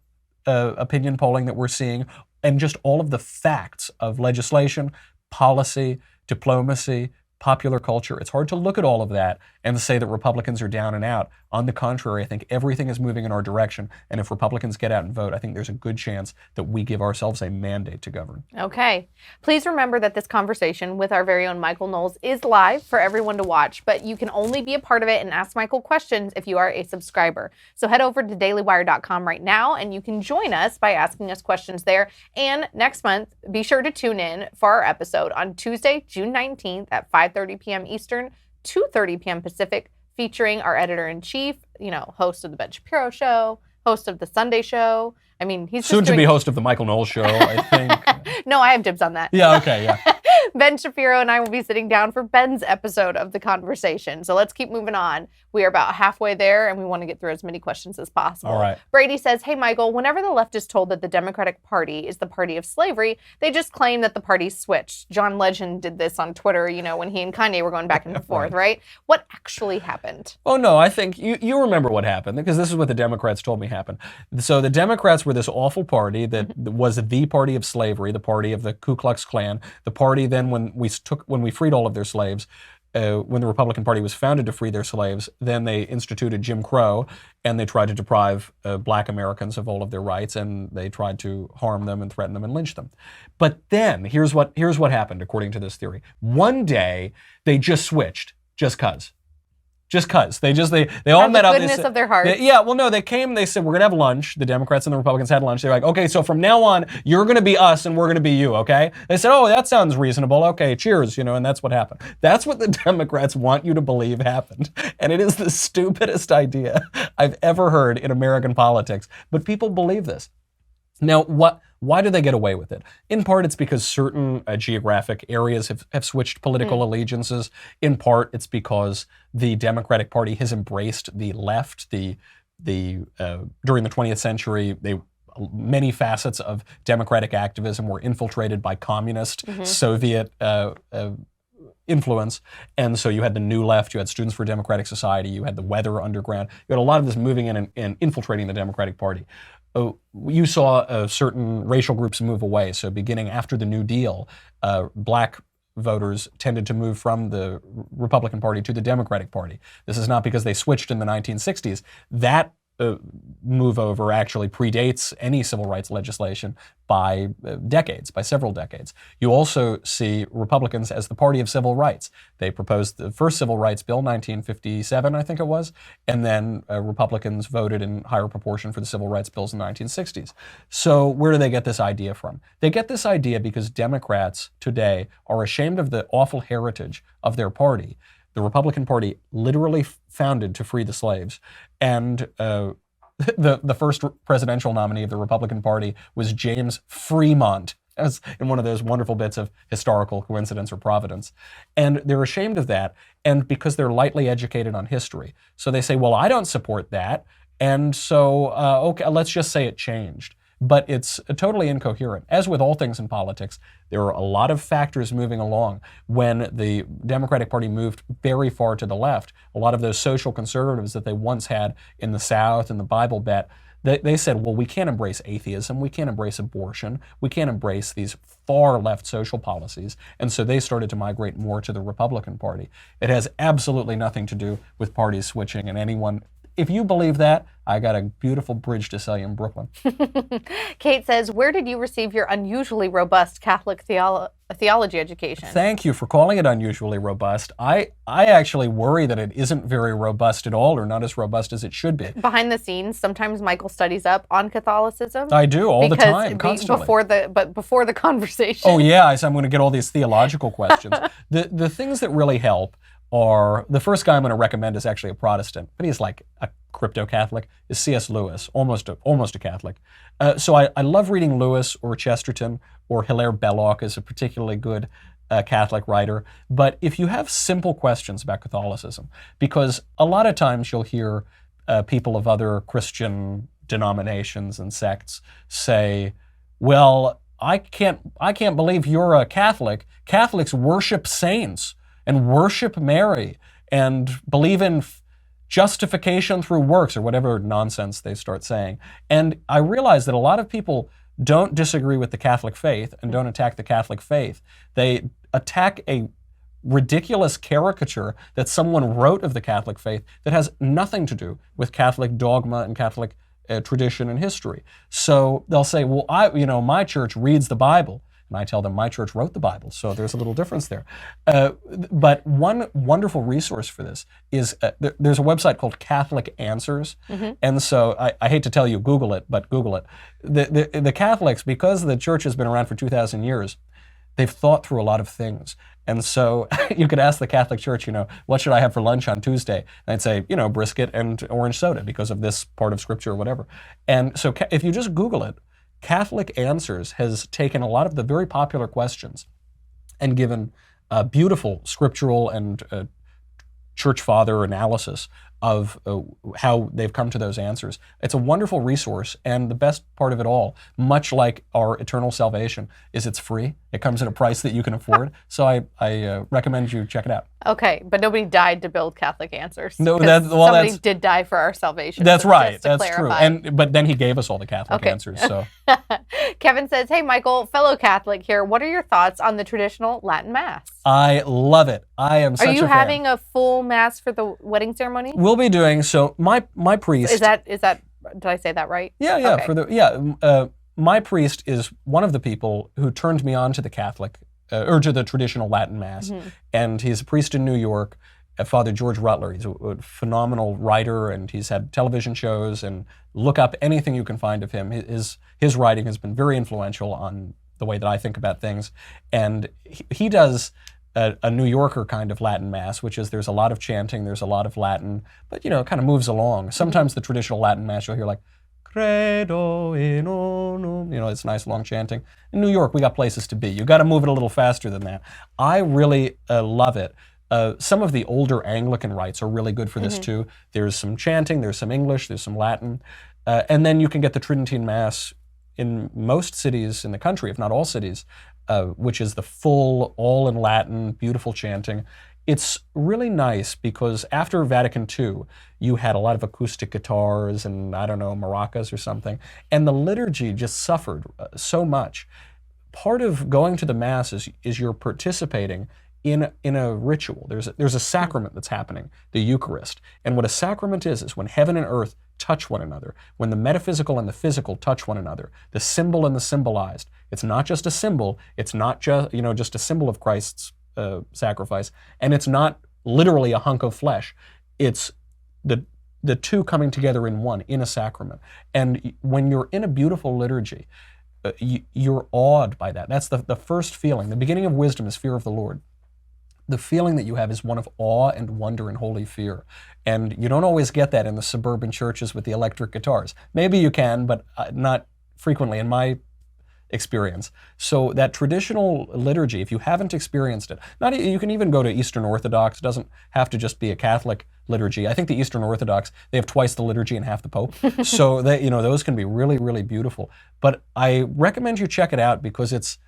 opinion polling that we're seeing and just all of the facts of legislation, policy, diplomacy, popular culture. It's hard to look at all of that and say that Republicans are down and out. On the contrary, I think everything is moving in our direction. And if Republicans get out and vote, I think there's a good chance that we give ourselves a mandate to govern. Okay. Please remember that this conversation with our very own Michael Knowles is live for everyone to watch, but you can only be a part of it and ask Michael questions if you are a subscriber. So head over to dailywire.com right now and you can join us by asking us questions there. And next month, be sure to tune in for our episode on Tuesday, June 19th at 5:30 p.m. Eastern, 2:30 p.m. Pacific, featuring our editor-in-chief, host of the Ben Shapiro Show, host of the Sunday Show. I mean, he's soon to be host of the Michael Knowles Show, I think. No, I have dibs on that. Yeah, okay, yeah. Ben Shapiro and I will be sitting down for Ben's episode of The Conversation. So let's keep moving on. We are about halfway there, and we want to get through as many questions as possible. All right. Brady says, hey, Michael, whenever the left is told that the Democratic Party is the party of slavery, they just claim that the party's switched. John Legend did this on Twitter, when he and Kanye were going back and forth, right? What actually happened? Oh, no, I think you remember what happened, because this is what the Democrats told me happened. So the Democrats were this awful party that was the party of slavery, the party of the Ku Klux Klan, the party then when we freed all of their slaves, when the Republican Party was founded to free their slaves, then they instituted Jim Crow, and they tried to deprive black Americans of all of their rights, and they tried to harm them and threaten them and lynch them. But then, here's what happened, according to this theory. One day, they just switched, just cuz. Just cuz. They all met up. Out of the goodness of their hearts. They came, they said, we're going to have lunch. The Democrats and the Republicans had lunch. They're like, okay, so from now on, you're going to be us and we're going to be you, okay? They said, oh, that sounds reasonable. Okay, cheers, and that's what happened. That's what the Democrats want you to believe happened. And it is the stupidest idea I've ever heard in American politics. But people believe this. Now, why do they get away with it? In part, it's because certain geographic areas have switched political allegiances. In part, it's because the Democratic Party has embraced the left. During the 20th century, many facets of democratic activism were infiltrated by communist Soviet influence. And so you had the New Left, you had Students for Democratic Society, you had the Weather Underground. You had a lot of this moving in and infiltrating the Democratic Party. You saw certain racial groups move away. So beginning after the New Deal, black voters tended to move from the Republican Party to the Democratic Party. This is not because they switched in the 1960s. That move over actually predates any civil rights legislation by several decades. You also see Republicans as the party of civil rights. They proposed the first civil rights bill, 1957, I think it was, and then Republicans voted in higher proportion for the civil rights bills in the 1960s. So where do they get this idea from? They get this idea because Democrats today are ashamed of the awful heritage of their party. The Republican Party literally founded to free the slaves, and the first presidential nominee of the Republican Party was James Fremont, as in one of those wonderful bits of historical coincidence or providence. And they're ashamed of that, and because they're lightly educated on history. So they say, well, I don't support that, and so, okay, let's just say it changed. But it's totally incoherent. As with all things in politics, there are a lot of factors moving along. When the Democratic Party moved very far to the left, a lot of those social conservatives that they once had in the South and the Bible Belt, they said, well, we can't embrace atheism, we can't embrace abortion, we can't embrace these far left social policies. And so they started to migrate more to the Republican Party. It has absolutely nothing to do with parties switching, and anyone. If you believe that, I got a beautiful bridge to sell you in Brooklyn. Kate says, where did you receive your unusually robust Catholic a theology education. Thank you for calling it unusually robust. I actually worry that it isn't very robust at all, or not as robust as it should be. Behind the scenes, sometimes Michael studies up on Catholicism. I do all the time, constantly. Before the conversation. Oh yeah, I'm going to get all these theological questions. The things that really help are, the first guy I'm going to recommend is actually a Protestant, but he's like a crypto-Catholic, is C.S. Lewis, almost a Catholic. So I love reading Lewis or Chesterton, or Hilaire Belloc is a particularly good Catholic writer. But if you have simple questions about Catholicism, because a lot of times you'll hear people of other Christian denominations and sects say, well, I can't believe you're a Catholic. Catholics worship saints and worship Mary and believe in justification through works, or whatever nonsense they start saying. And I realize that a lot of people don't disagree with the Catholic faith and don't attack the Catholic faith. They attack a ridiculous caricature that someone wrote of the Catholic faith that has nothing to do with Catholic dogma and Catholic tradition and history. So they'll say, well, my church reads the Bible. And I tell them my church wrote the Bible, so there's a little difference there. But one wonderful resource for this is there's a website called Catholic Answers. And so I hate to tell you, Google it, but Google it. The Catholics, because the church has been around for 2,000 years, they've thought through a lot of things. And so you could ask the Catholic Church, what should I have for lunch on Tuesday? And I'd say, brisket and orange soda because of this part of Scripture or whatever. And so if you just Google it, Catholic Answers has taken a lot of the very popular questions and given beautiful scriptural and church father analysis of how they've come to those answers. It's a wonderful resource, and the best part of it all, much like our eternal salvation, is it's free. It comes at a price that you can afford. So I recommend you check it out. Okay, but nobody died to build Catholic Answers. No, somebody did die for our salvation. That's right. That's clarify. True. But then he gave us all the Catholic answers. So Kevin says, "Hey, Michael, fellow Catholic here. What are your thoughts on the traditional Latin Mass?" I love it. I am such a fan. Are you having a full Mass for the wedding ceremony? We'll be doing so. My priest is that. Did I say that right? Yeah. Okay. My priest is one of the people who turned me on to the Catholic, or to the traditional Latin Mass. And he's a priest in New York, Father George Rutler. He's a phenomenal writer, and he's had television shows, and look up anything you can find of him. His writing has been very influential on the way that I think about things. And he does a New Yorker kind of Latin Mass, which is there's a lot of chanting, there's a lot of Latin, but it kind of moves along. Sometimes the traditional Latin Mass you'll hear like, Credo in unum, it's nice long chanting. In New York, we got places to be. You got to move it a little faster than that. I really love it. Some of the older Anglican rites are really good for this too. There's some chanting, there's some English, there's some Latin. And then you can get the Tridentine Mass in most cities in the country, if not all cities, which is the full, all in Latin, beautiful chanting. It's really nice because after Vatican II, you had a lot of acoustic guitars and, maracas or something, and the liturgy just suffered so much. Part of going to the Mass is you're participating in a ritual. There's a sacrament that's happening, the Eucharist. And what a sacrament is when heaven and earth touch one another, when the metaphysical and the physical touch one another, the symbol and the symbolized. It's not just a symbol, it's not just a symbol of Christ's sacrifice, and it's not literally a hunk of flesh. It's the two coming together in one, in a sacrament. And when you're in a beautiful liturgy, you're awed by that. That's the first feeling. The beginning of wisdom is fear of the Lord. The feeling that you have is one of awe and wonder and holy fear. And you don't always get that in the suburban churches with the electric guitars. Maybe you can, but not frequently in my experience. So that traditional liturgy, if you haven't experienced it, you can even go to Eastern Orthodox. It doesn't have to just be a Catholic liturgy. I think the Eastern Orthodox, they have twice the liturgy and half the Pope. So those can be really, really beautiful. But I recommend you check it out because it's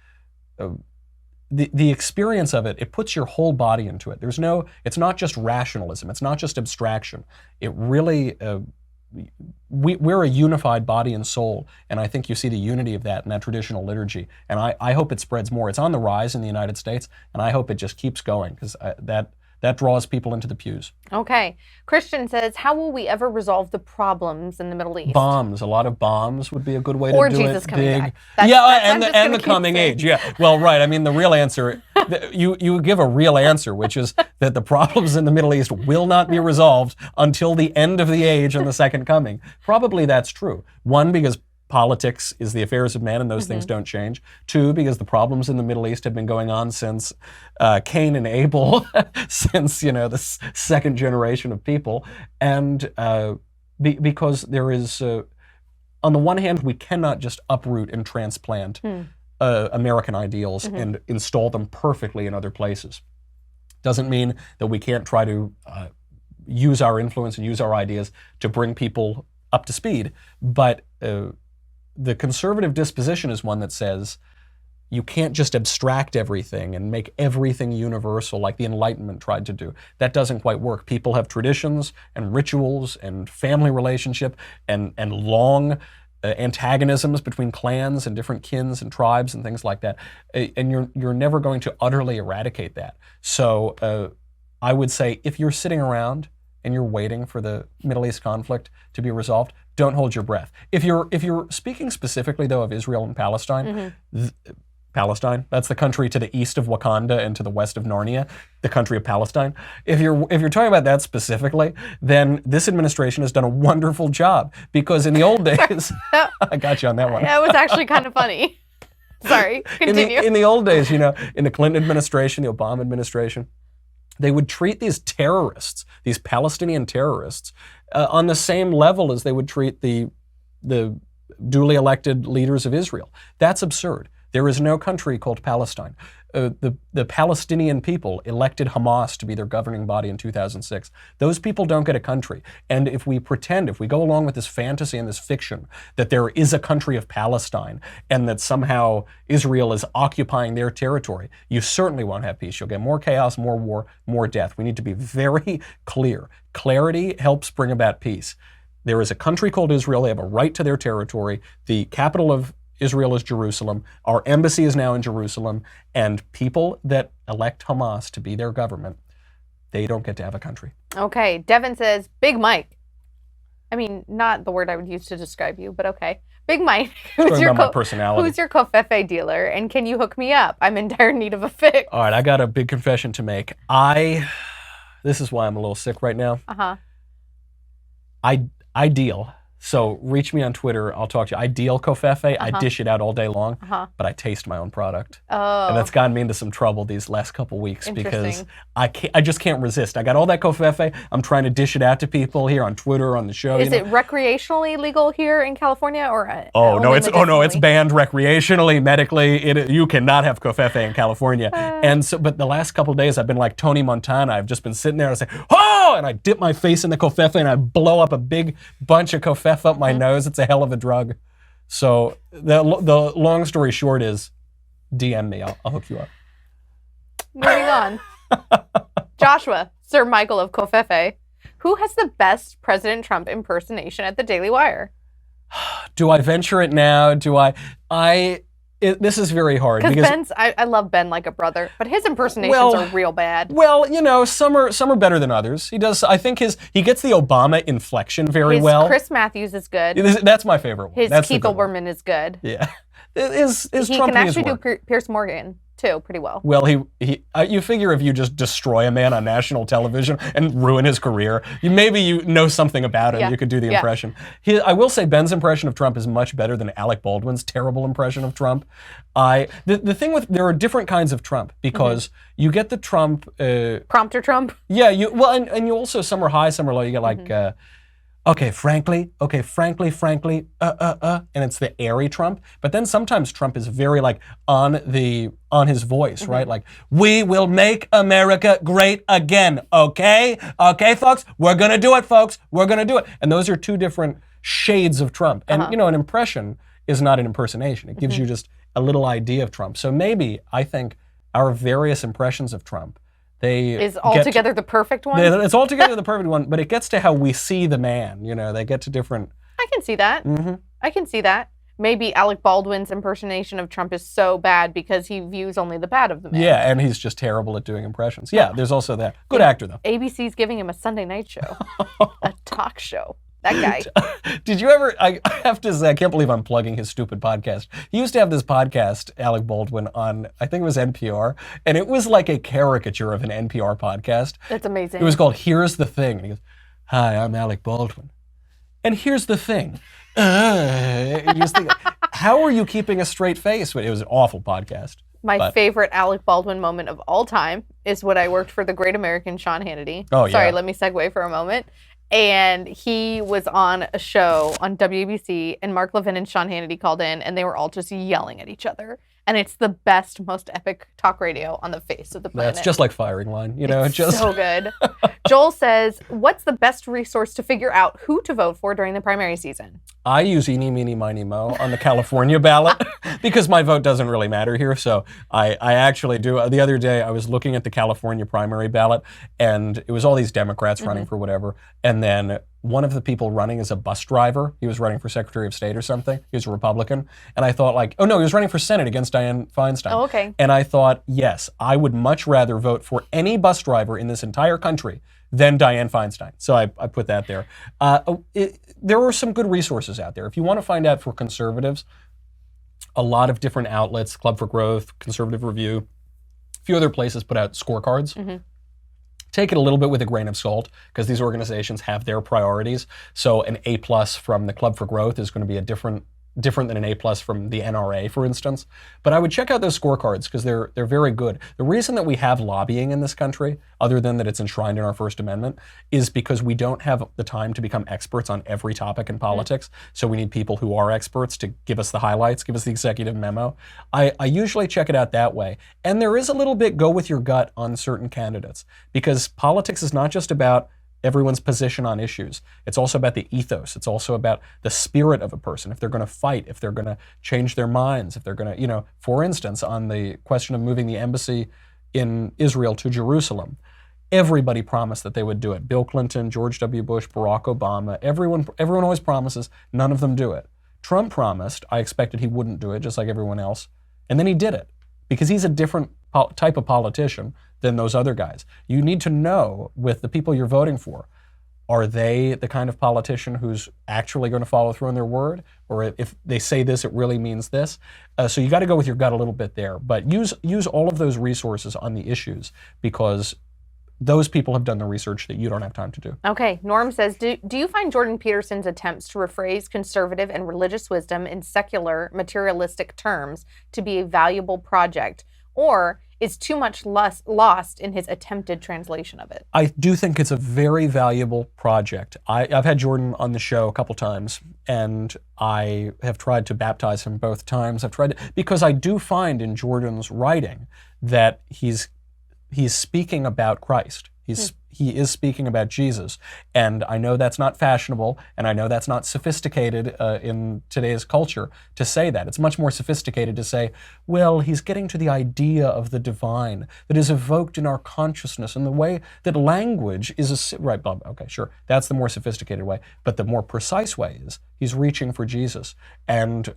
the experience of it. It puts your whole body into it. It's not just rationalism. It's not just abstraction. It really we're a unified body and soul, and I think you see the unity of that in that traditional liturgy. And I hope it spreads more. It's on the rise in the United States, and I hope it just keeps going because That draws people into the pews. Okay. Christian says, how will we ever resolve the problems in the Middle East? Bombs. A lot of bombs would be a good way Or to do Jesus it. coming Big. back. And the coming age. Yeah. Well, right. I mean, the real answer, you give a real answer, which is that the problems in the Middle East will not be resolved until the end of the age and the second coming. Probably that's true. One, because politics is the affairs of men and those things don't change. Two, because the problems in the Middle East have been going on since Cain and Abel, since, the second generation of people. And because there is, on the one hand, we cannot just uproot and transplant American ideals and install them perfectly in other places. Doesn't mean that we can't try to use our influence and use our ideas to bring people up to speed, but the conservative disposition is one that says you can't just abstract everything and make everything universal like the Enlightenment tried to do. That doesn't quite work. People have traditions and rituals and family relationship and long antagonisms between clans and different kins and tribes and things like that. And you're never going to utterly eradicate that. So I would say if you're sitting around and you're waiting for the Middle East conflict to be resolved, don't hold your breath. If you're speaking specifically though of Israel and Palestine, Palestine, that's the country to the east of Wakanda and to the west of Narnia, the country of Palestine. If you're talking about that specifically, then this administration has done a wonderful job, because in the old days, I got you on that one. That was actually kind of funny. Sorry, continue. In the old days, in the Clinton administration, the Obama administration, they would treat these terrorists, these Palestinian terrorists, on the same level as they would treat the duly elected leaders of Israel. That's absurd. There is no country called Palestine. The Palestinian people elected Hamas to be their governing body in 2006. Those people don't get a country. And if we go along with this fantasy and this fiction that there is a country of Palestine and that somehow Israel is occupying their territory, you certainly won't have peace. You'll get more chaos, more war, more death. We need to be very clear. Clarity helps bring about peace. There is a country called Israel. They have a right to their territory. The capital of Israel is Jerusalem. Our embassy is now in Jerusalem. And people that elect Hamas to be their government, they don't get to have a country. Okay. Devin says, Big Mike. I mean, not the word I would use to describe you, but okay. Big Mike. Who's your my personality. Who's your covfefe dealer? And can you hook me up? I'm in dire need of a fix. All right. I got a big confession to make. This is why I'm a little sick right now. I deal. So reach me on Twitter. I'll talk to you. I deal covfefe. I dish it out all day long, but I taste my own product. Oh. And that's gotten me into some trouble these last couple weeks because I just can't resist. I got all that covfefe. I'm trying to dish it out to people here on Twitter, on the show. Is it recreationally legal here in California, or no, it's banned recreationally, medically. You cannot have covfefe in California. But the last couple of days I've been like Tony Montana. I've just been sitting there and I say, oh, and I dip my face in the covfefe and I blow up a big bunch of covfefe up my nose. It's a hell of a drug. So the long story short is DM me. I'll hook you up. Moving on. Joshua, Sir Michael of Covfefe. Who has the best President Trump impersonation at the Daily Wire? Do I venture it now? This is very hard. Because I love Ben like a brother, but his impersonations are real bad. Well, some are better than others. He does. I think he gets the Obama inflection very well. Chris Matthews is good. That's my favorite one. His Keith Olbermann is good. Yeah. He can actually do Pierce Morgan too pretty well. Well, you figure if you just destroy a man on national television and ruin his career, maybe you know something about him. Yeah. You could do the impression. I will say Ben's impression of Trump is much better than Alec Baldwin's terrible impression of Trump. The thing there are different kinds of Trump because you get the Trump prompter Trump. Yeah, and you also some are high, some are low. You get like. Okay, frankly, and it's the airy Trump. But then sometimes Trump is very like on his voice, right? Like, we will make America great again, okay? Okay, folks, we're gonna do it, folks. We're gonna do it. And those are two different shades of Trump. And an impression is not an impersonation. It gives you just a little idea of Trump. So maybe I think our various impressions of Trump is altogether the perfect one? It's altogether the perfect one, but it gets to how we see the man. They get to different... I can see that. I can see that. maybe Alec Baldwin's impersonation of Trump is so bad because he views only the bad of the man. Yeah, and he's just terrible at doing impressions. Yeah, there's also that. Good actor, though. ABC's giving him a Sunday night show, a talk show. That guy. Did you ever, I have to say, I can't believe I'm plugging his stupid podcast. He used to have this podcast, Alec Baldwin, on, I think it was NPR, and it was like a caricature of an NPR podcast. That's amazing. It was called Here's the Thing. And he goes, hi, I'm Alec Baldwin. And here's the thing. You just think, how are you keeping a straight face? It was an awful podcast. My favorite Alec Baldwin moment of all time is when I worked for the great American Sean Hannity. Oh, yeah. Sorry, let me segue for a moment. And he was on a show on WABC, and Mark Levin and Sean Hannity called in, and they were all just yelling at each other. And it's the best, most epic talk radio on the face of the planet. That's just like Firing Line, you know? It's so good. Joel says, what's the best resource to figure out who to vote for during the primary season? I use Eeny, Meeny, Miny, Mo on the California ballot because my vote doesn't really matter here. So I actually do. The other day, I was looking at the California primary ballot, and it was all these Democrats running for whatever. And then one of the people running is a bus driver. He was running for Secretary of State or something. He was a Republican. And I thought he was running for Senate against Dianne Feinstein. Oh, okay. And I thought, yes, I would much rather vote for any bus driver in this entire country than Dianne Feinstein. So I put that there. There are some good resources out there. If you want to find out for conservatives, a lot of different outlets, Club for Growth, Conservative Review, a few other places put out scorecards. Mm-hmm. Take it a little bit with a grain of salt because these organizations have their priorities. So an A+ from the Club for Growth is going to be a different than an A+ from the NRA, for instance. But I would check out those scorecards because they're very good. The reason that we have lobbying in this country, other than that it's enshrined in our First Amendment, is because we don't have the time to become experts on every topic in politics. Mm-hmm. So we need people who are experts to give us the highlights, give us the executive memo. I usually check it out that way. And there is a little bit go with your gut on certain candidates because politics is not just about everyone's position on issues. It's also about the ethos. It's also about the spirit of a person. If they're going to fight, if they're going to change their minds, if they're going to, for instance, on the question of moving the embassy in Israel to Jerusalem, everybody promised that they would do it. Bill Clinton, George W. Bush, Barack Obama, everyone always promises, none of them do it. Trump promised, I expected he wouldn't do it, just like everyone else, and then he did it because he's a different type of politician than those other guys. You need to know with the people you're voting for, are they the kind of politician who's actually going to follow through on their word? Or if they say this, it really means this? So you got to go with your gut a little bit there. But use all of those resources on the issues because those people have done the research that you don't have time to do. Okay, Norm says, do you find Jordan Peterson's attempts to rephrase conservative and religious wisdom in secular, materialistic terms to be a valuable project? Or is too much lost in his attempted translation of it? I do think it's a very valuable project. I've had Jordan on the show a couple times, and I have tried to baptize him both times. Because I do find in Jordan's writing that he's speaking about Christ. He is speaking about Jesus. And I know that's not fashionable, and I know that's not sophisticated in today's culture to say that. It's much more sophisticated to say, well, he's getting to the idea of the divine that is evoked in our consciousness and the way that language is right, Bob, okay, sure. That's the more sophisticated way. But the more precise way is he's reaching for Jesus. And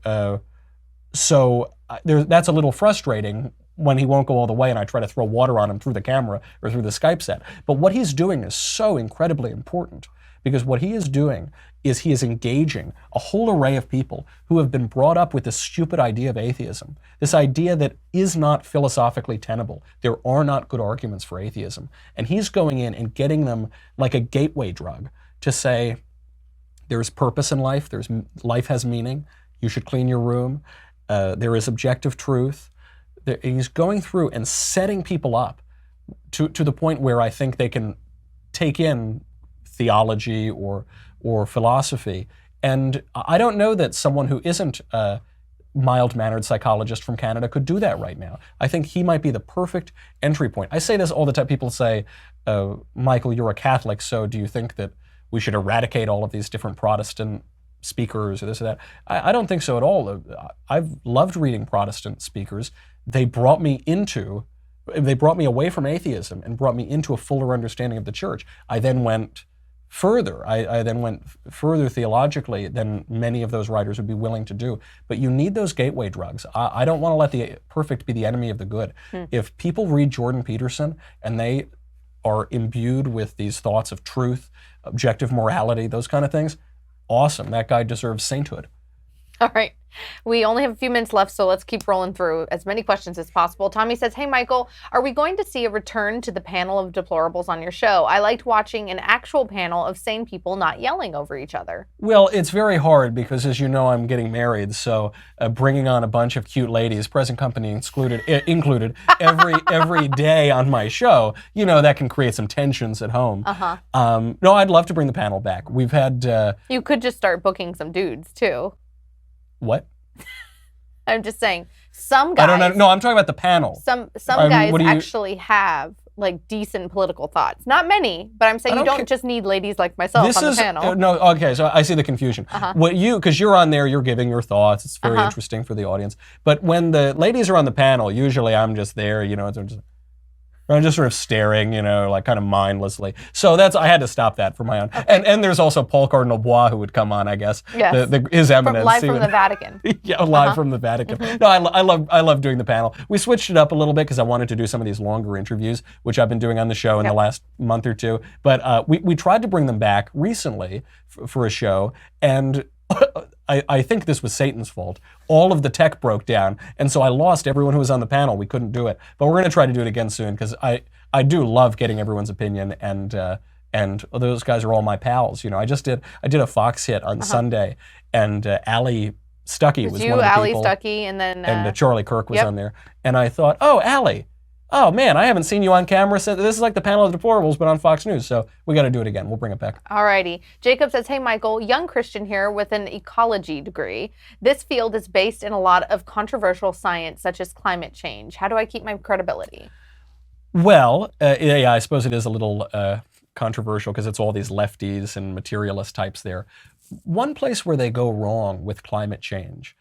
so that's a little frustrating when he won't go all the way and I try to throw water on him through the camera or through the Skype set. But what he's doing is so incredibly important because what he is doing is he is engaging a whole array of people who have been brought up with this stupid idea of atheism, this idea that is not philosophically tenable. There are not good arguments for atheism. And he's going in and getting them like a gateway drug to say, there's purpose in life, life has meaning, you should clean your room, there is objective truth. He's going through and setting people up to the point where I think they can take in theology or philosophy. And I don't know that someone who isn't a mild-mannered psychologist from Canada could do that right now. I think he might be the perfect entry point. I say this all the time. People say, Michael, you're a Catholic, so do you think that we should eradicate all of these different Protestant speakers or this or that? I don't think so at all. I've loved reading Protestant speakers. They brought me away from atheism and brought me into a fuller understanding of the church. I then went further. I then went further theologically than many of those writers would be willing to do. But you need those gateway drugs. I don't want to let the perfect be the enemy of the good. If people read Jordan Peterson and they are imbued with these thoughts of truth, objective morality, those kind of things, awesome. That guy deserves sainthood. All right. We only have a few minutes left, so let's keep rolling through as many questions as possible. Tommy says, hey, Michael, are we going to see a return to the panel of deplorables on your show? I liked watching an actual panel of sane people not yelling over each other. Well, it's very hard because, as you know, I'm getting married, so bringing on a bunch of cute ladies, present company included, every day on my show, that can create some tensions at home. No, I'd love to bring the panel back. We've had... You could just start booking some dudes, too. What? I'm just saying, some guys... I don't know. No, I'm talking about the panel. Some guys actually have, decent political thoughts. Not many, but I'm saying you don't just need ladies like myself on the panel. No, okay, so I see the confusion. Because you're on there, you're giving your thoughts. It's very interesting for the audience. But when the ladies are on the panel, usually I'm just there, I'm just sort of staring, kind of mindlessly. So I had to stop that for my own. Okay. And there's also Paul Cardinal Bois who would come on, I guess. Yes. His Eminence. Live from the Vatican. Yeah, live from the Vatican. No, I love doing the panel. We switched it up a little bit because I wanted to do some of these longer interviews, which I've been doing on the show in the last month or two. But we tried to bring them back recently for a show, and I think this was Satan's fault. All of the tech broke down, and so I lost everyone who was on the panel. We couldn't do it, but we're going to try to do it again soon because I do love getting everyone's opinion, and those guys are all my pals. I did a Fox hit on Sunday, and Ali Stuckey was one of the people. Ali Stuckey, and then Charlie Kirk was on there, and I thought, oh, Ali. Oh man, I haven't seen you on camera since. This is like the panel of deplorables, but on Fox News. So we got to do it again. We'll bring it back. Alrighty. Jacob says, hey Michael, young Christian here with an ecology degree. This field is based in a lot of controversial science, such as climate change. How do I keep my credibility? Well, I suppose it is a little controversial because it's all these lefties and materialist types there. One place where they go wrong with climate change,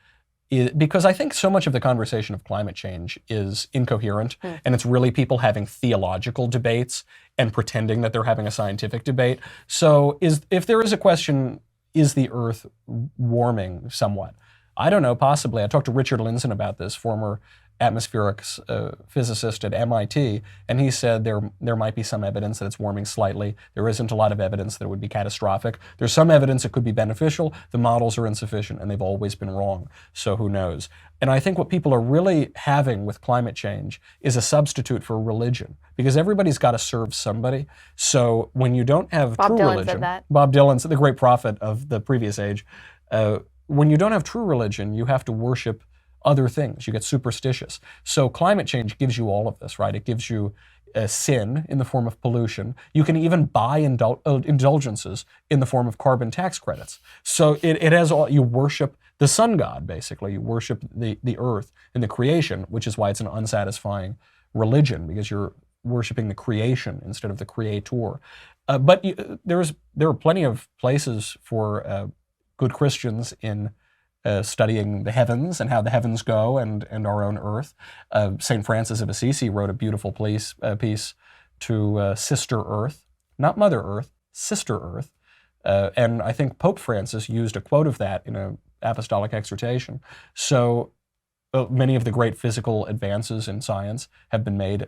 because I think so much of the conversation of climate change is incoherent, and it's really people having theological debates and pretending that they're having a scientific debate. So if there is a question, is the Earth warming somewhat? I don't know, possibly. I talked to Richard Lindzen about this, former atmospherics physicist at MIT, and he said there might be some evidence that it's warming slightly. There isn't a lot of evidence that it would be catastrophic. There's some evidence it could be beneficial. The models are insufficient, and they've always been wrong, so who knows? And I think what people are really having with climate change is a substitute for religion, because everybody's got to serve somebody. So when you don't have true religion... Said that. Bob Dylan, the great prophet of the previous age, when you don't have true religion, you have to worship other things. You get superstitious. So climate change gives you all of this, right? It gives you sin in the form of pollution. You can even buy indulgences in the form of carbon tax credits. So it has all, you worship the sun god, basically. You worship the earth and the creation, which is why it's an unsatisfying religion, because you're worshiping the creation instead of the creator. But there are plenty of places for good Christians in studying the heavens and how the heavens go and our own earth. St. Francis of Assisi wrote a beautiful piece to Sister Earth, not Mother Earth, Sister Earth. And I think Pope Francis used a quote of that in an apostolic exhortation. So many of the great physical advances in science have been made,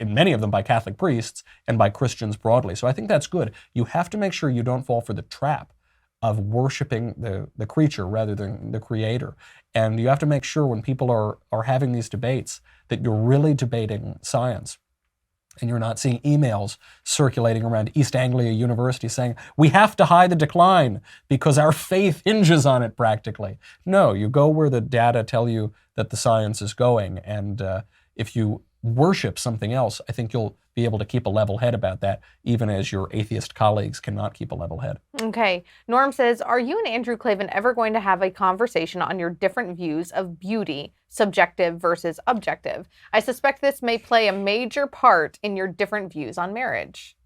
many of them by Catholic priests and by Christians broadly. So I think that's good. You have to make sure you don't fall for the trap of worshiping the creature rather than the creator. And you have to make sure when people are having these debates that you're really debating science, and you're not seeing emails circulating around East Anglia University saying, we have to hide the decline because our faith hinges on it practically. No, you go where the data tell you that the science is going, and if you worship something else, I think you'll be able to keep a level head about that, even as your atheist colleagues cannot keep a level head. Okay. Norm says, are you and Andrew Klavan ever going to have a conversation on your different views of beauty, subjective versus objective? I suspect this may play a major part in your different views on marriage.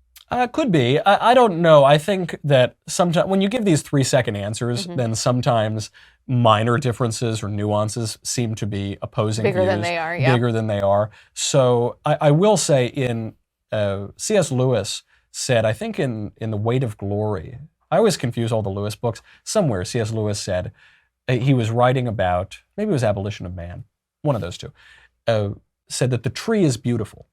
Could be. I don't know. I think that sometimes when you give these 3-second answers, then sometimes minor differences or nuances seem to be opposing bigger views. Than they are, yeah. Bigger than they are. So I will say in C.S. Lewis said, I think in The Weight of Glory, I always confuse all the Lewis books. Somewhere C.S. Lewis said, he was writing about, maybe it was Abolition of Man, one of those two, said that the tree is beautiful.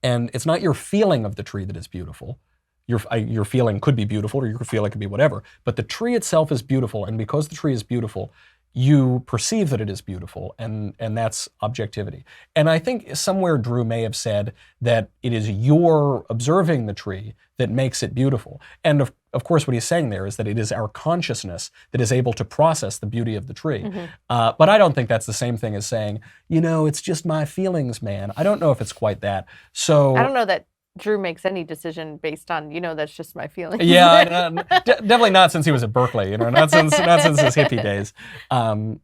And it's not your feeling of the tree that is beautiful. Your feeling could be beautiful, or your feeling could be whatever, but the tree itself is beautiful, and because the tree is beautiful, you perceive that it is beautiful, and that's objectivity. And I think somewhere Drew may have said that it is your observing the tree that makes it beautiful. And of course, what he's saying there is that it is our consciousness that is able to process the beauty of the tree. But I don't think that's the same thing as saying, it's just my feelings, man. I don't know if it's quite that. So I don't know that Drew makes any decision based on, that's just my feeling. Yeah, definitely not since he was at Berkeley, not since his hippie days.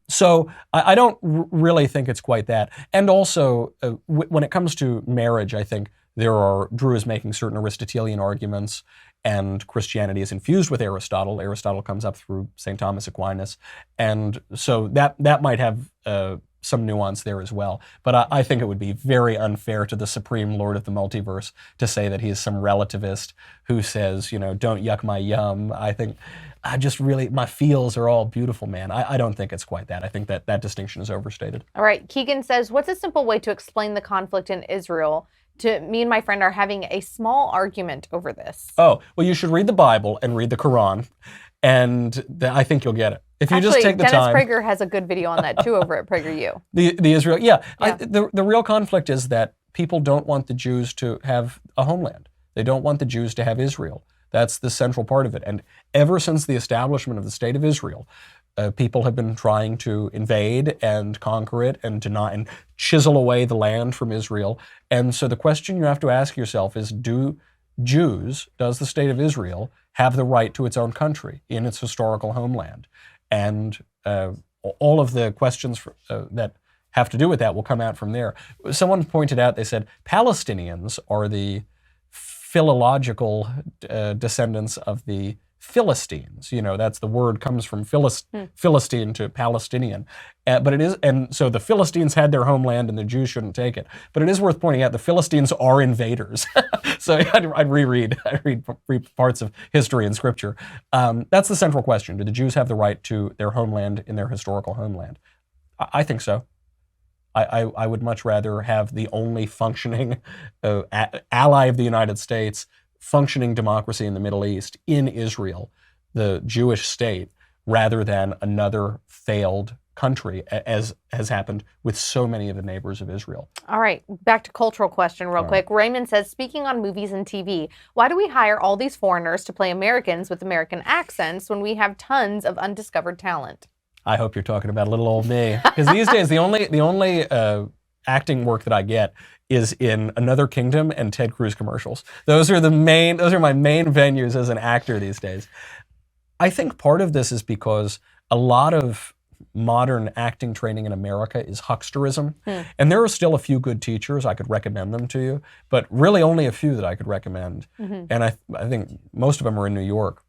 So I don't really think it's quite that. And also, when it comes to marriage, I think Drew is making certain Aristotelian arguments, and Christianity is infused with Aristotle. Aristotle comes up through St. Thomas Aquinas, and so that might have some nuance there as well. But I think it would be very unfair to the supreme lord of the multiverse to say that he is some relativist who says, don't yuck my yum. I think my feels are all beautiful, man. I don't think it's quite that. I think that distinction is overstated. All right. Keegan says, what's a simple way to explain the conflict in Israel? Me and my friend are having a small argument over this. Oh, well, you should read the Bible and read the Quran, and I think you'll get it. If you just take the time. Dennis Prager has a good video on that too over at PragerU. The Israel, yeah. The real conflict is that people don't want the Jews to have a homeland. They don't want the Jews to have Israel. That's the central part of it. And ever since the establishment of the State of Israel, people have been trying to invade and conquer it and deny and chisel away the land from Israel. And so the question you have to ask yourself is, does the State of Israel have the right to its own country in its historical homeland? And all of the questions that have to do with that will come out from there. Someone pointed out, they said, Palestinians are the philological descendants of the Philistines. That's the word comes from Philistine to Palestinian. But it is, and so the Philistines had their homeland and the Jews shouldn't take it. But it is worth pointing out the Philistines are invaders. So I'd reread parts of history and scripture. That's the central question. Do the Jews have the right to their homeland in their historical homeland? I think so. I would much rather have the only functioning ally of the United States, functioning democracy in the Middle East, in Israel, the Jewish state, rather than another failed country, as has happened with so many of the neighbors of Israel. All right, back to cultural question real quick. Raymond says, speaking on movies and TV, why do we hire all these foreigners to play Americans with American accents when we have tons of undiscovered talent? I hope you're talking about little old me, because these days the only acting work that I get is in Another Kingdom and Ted Cruz commercials. Those are my main venues as an actor these days. I think part of this is because a lot of modern acting training in America is hucksterism. And there are still a few good teachers. I could recommend them to you, but really only a few that I could recommend. And I think most of them are in New York.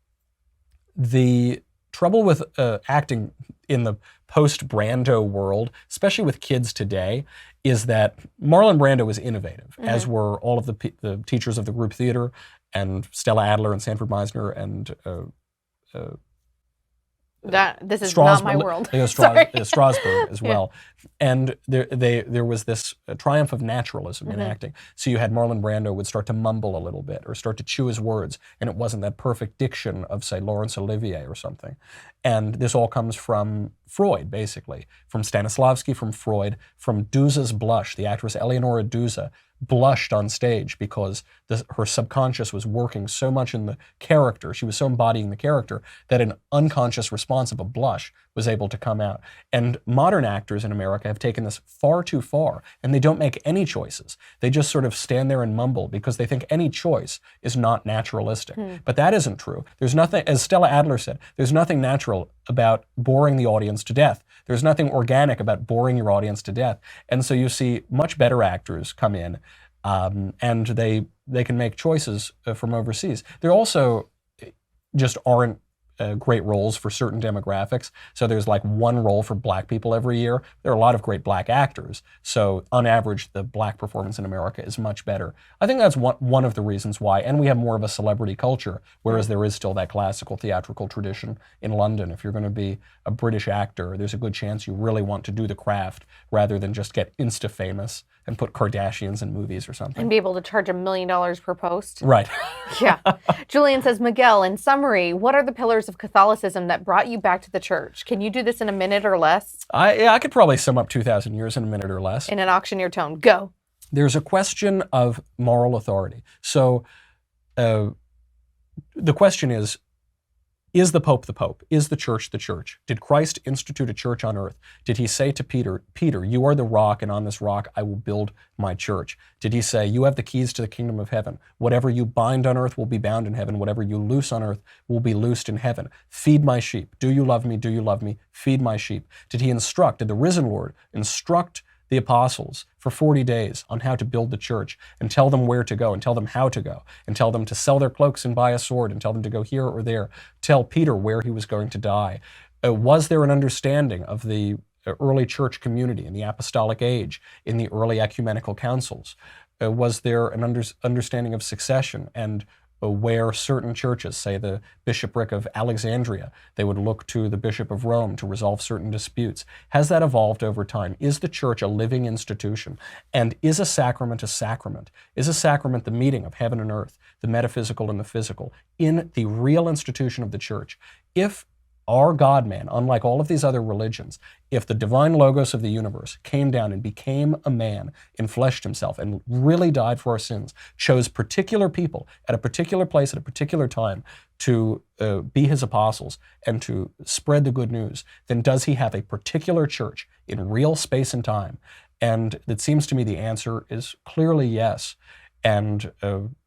The trouble with acting in the post-Brando world, especially with kids today, is that Marlon Brando was innovative, as were all of the teachers of the group theater, and Stella Adler and Sanford Meisner and this is not my world. Strasberg as well. And there was this triumph of naturalism in acting. So you had Marlon Brando would start to mumble a little bit or start to chew his words, and it wasn't that perfect diction of, say, Laurence Olivier or something. And this all comes from Freud, basically, from Stanislavski, from Freud, from Duza's blush. The actress Eleonora Duza blushed on stage because her subconscious was working so much in the character. She was so embodying the character that an unconscious response of a blush was able to come out. And modern actors in America have taken this far too far, and they don't make any choices. They just sort of stand there and mumble because they think any choice is not naturalistic. But that isn't true. There's nothing, as Stella Adler said, there's nothing natural about boring the audience to death. There's nothing organic about boring your audience to death. And so you see much better actors come in, and they can make choices from overseas. There also just aren't great roles for certain demographics. So there's like one role for black people every year. There are a lot of great black actors. So on average, the black performance in America is much better. I think that's one of the reasons why. And we have more of a celebrity culture, whereas there is still that classical theatrical tradition in London. If you're going to be a British actor, there's a good chance you really want to do the craft rather than just get insta-famous and put Kardashians in movies or something. And be able to charge $1 million per post. Right. Yeah. Julian says, Miguel, in summary, what are the pillars of Catholicism that brought you back to the church? Can you do this in a minute or less? I could probably sum up 2,000 years in a minute or less. In an auctioneer tone. Go. There's a question of moral authority. So the question is the Pope the Pope? Is the church the church? Did Christ institute a church on earth? Did he say to Peter, Peter, you are the rock, and on this rock I will build my church? Did he say, you have the keys to the kingdom of heaven? Whatever you bind on earth will be bound in heaven. Whatever you loose on earth will be loosed in heaven. Feed my sheep. Do you love me? Do you love me? Feed my sheep. Did the risen Lord instruct the apostles for 40 days on how to build the church and tell them where to go and tell them how to go and tell them to sell their cloaks and buy a sword and tell them to go here or there, tell Peter where he was going to die? Was there an understanding of the early church community in the apostolic age, in the early ecumenical councils? Was there an understanding of succession and where certain churches, say the bishopric of Alexandria, they would look to the Bishop of Rome to resolve certain disputes? Has that evolved over time? Is the church a living institution? And is a sacrament a sacrament? Is a sacrament the meeting of heaven and earth, the metaphysical and the physical, in the real institution of the church? If our God-man, unlike all of these other religions, if the divine logos of the universe came down and became a man, enfleshed himself, and really died for our sins, chose particular people at a particular place at a particular time to be his apostles and to spread the good news, then does he have a particular church in real space and time? And it seems to me the answer is clearly yes. And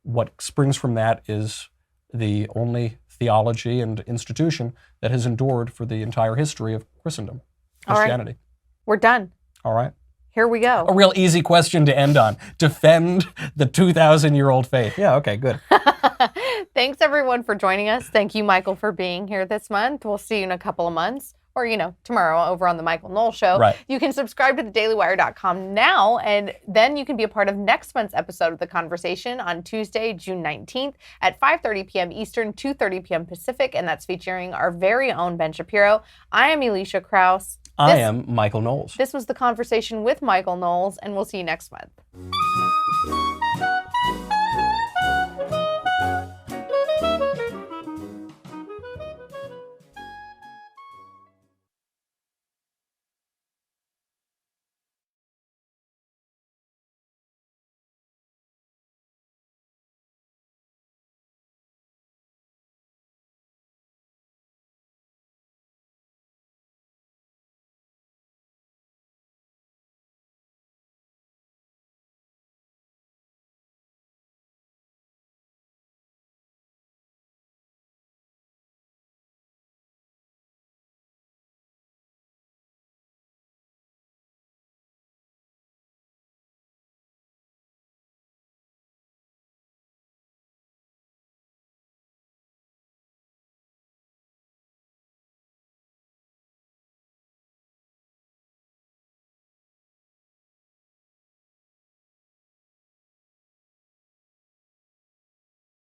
what springs from that is the only theology and institution that has endured for the entire history of Christendom, Christianity. All right. We're done. All right. Here we go. A real easy question to end on. Defend the 2,000-year-old faith. Yeah, okay, good. Thanks, everyone, for joining us. Thank you, Michael, for being here this month. We'll see you in a couple of months. Or, tomorrow over on the Michael Knowles Show. Right. You can subscribe to thedailywire.com now, and then you can be a part of next month's episode of The Conversation on Tuesday, June 19th at 5:30 p.m. Eastern, 2:30 p.m. Pacific, and that's featuring our very own Ben Shapiro. I am Alicia Krause. I am Michael Knowles. This was The Conversation with Michael Knowles, and we'll see you next month.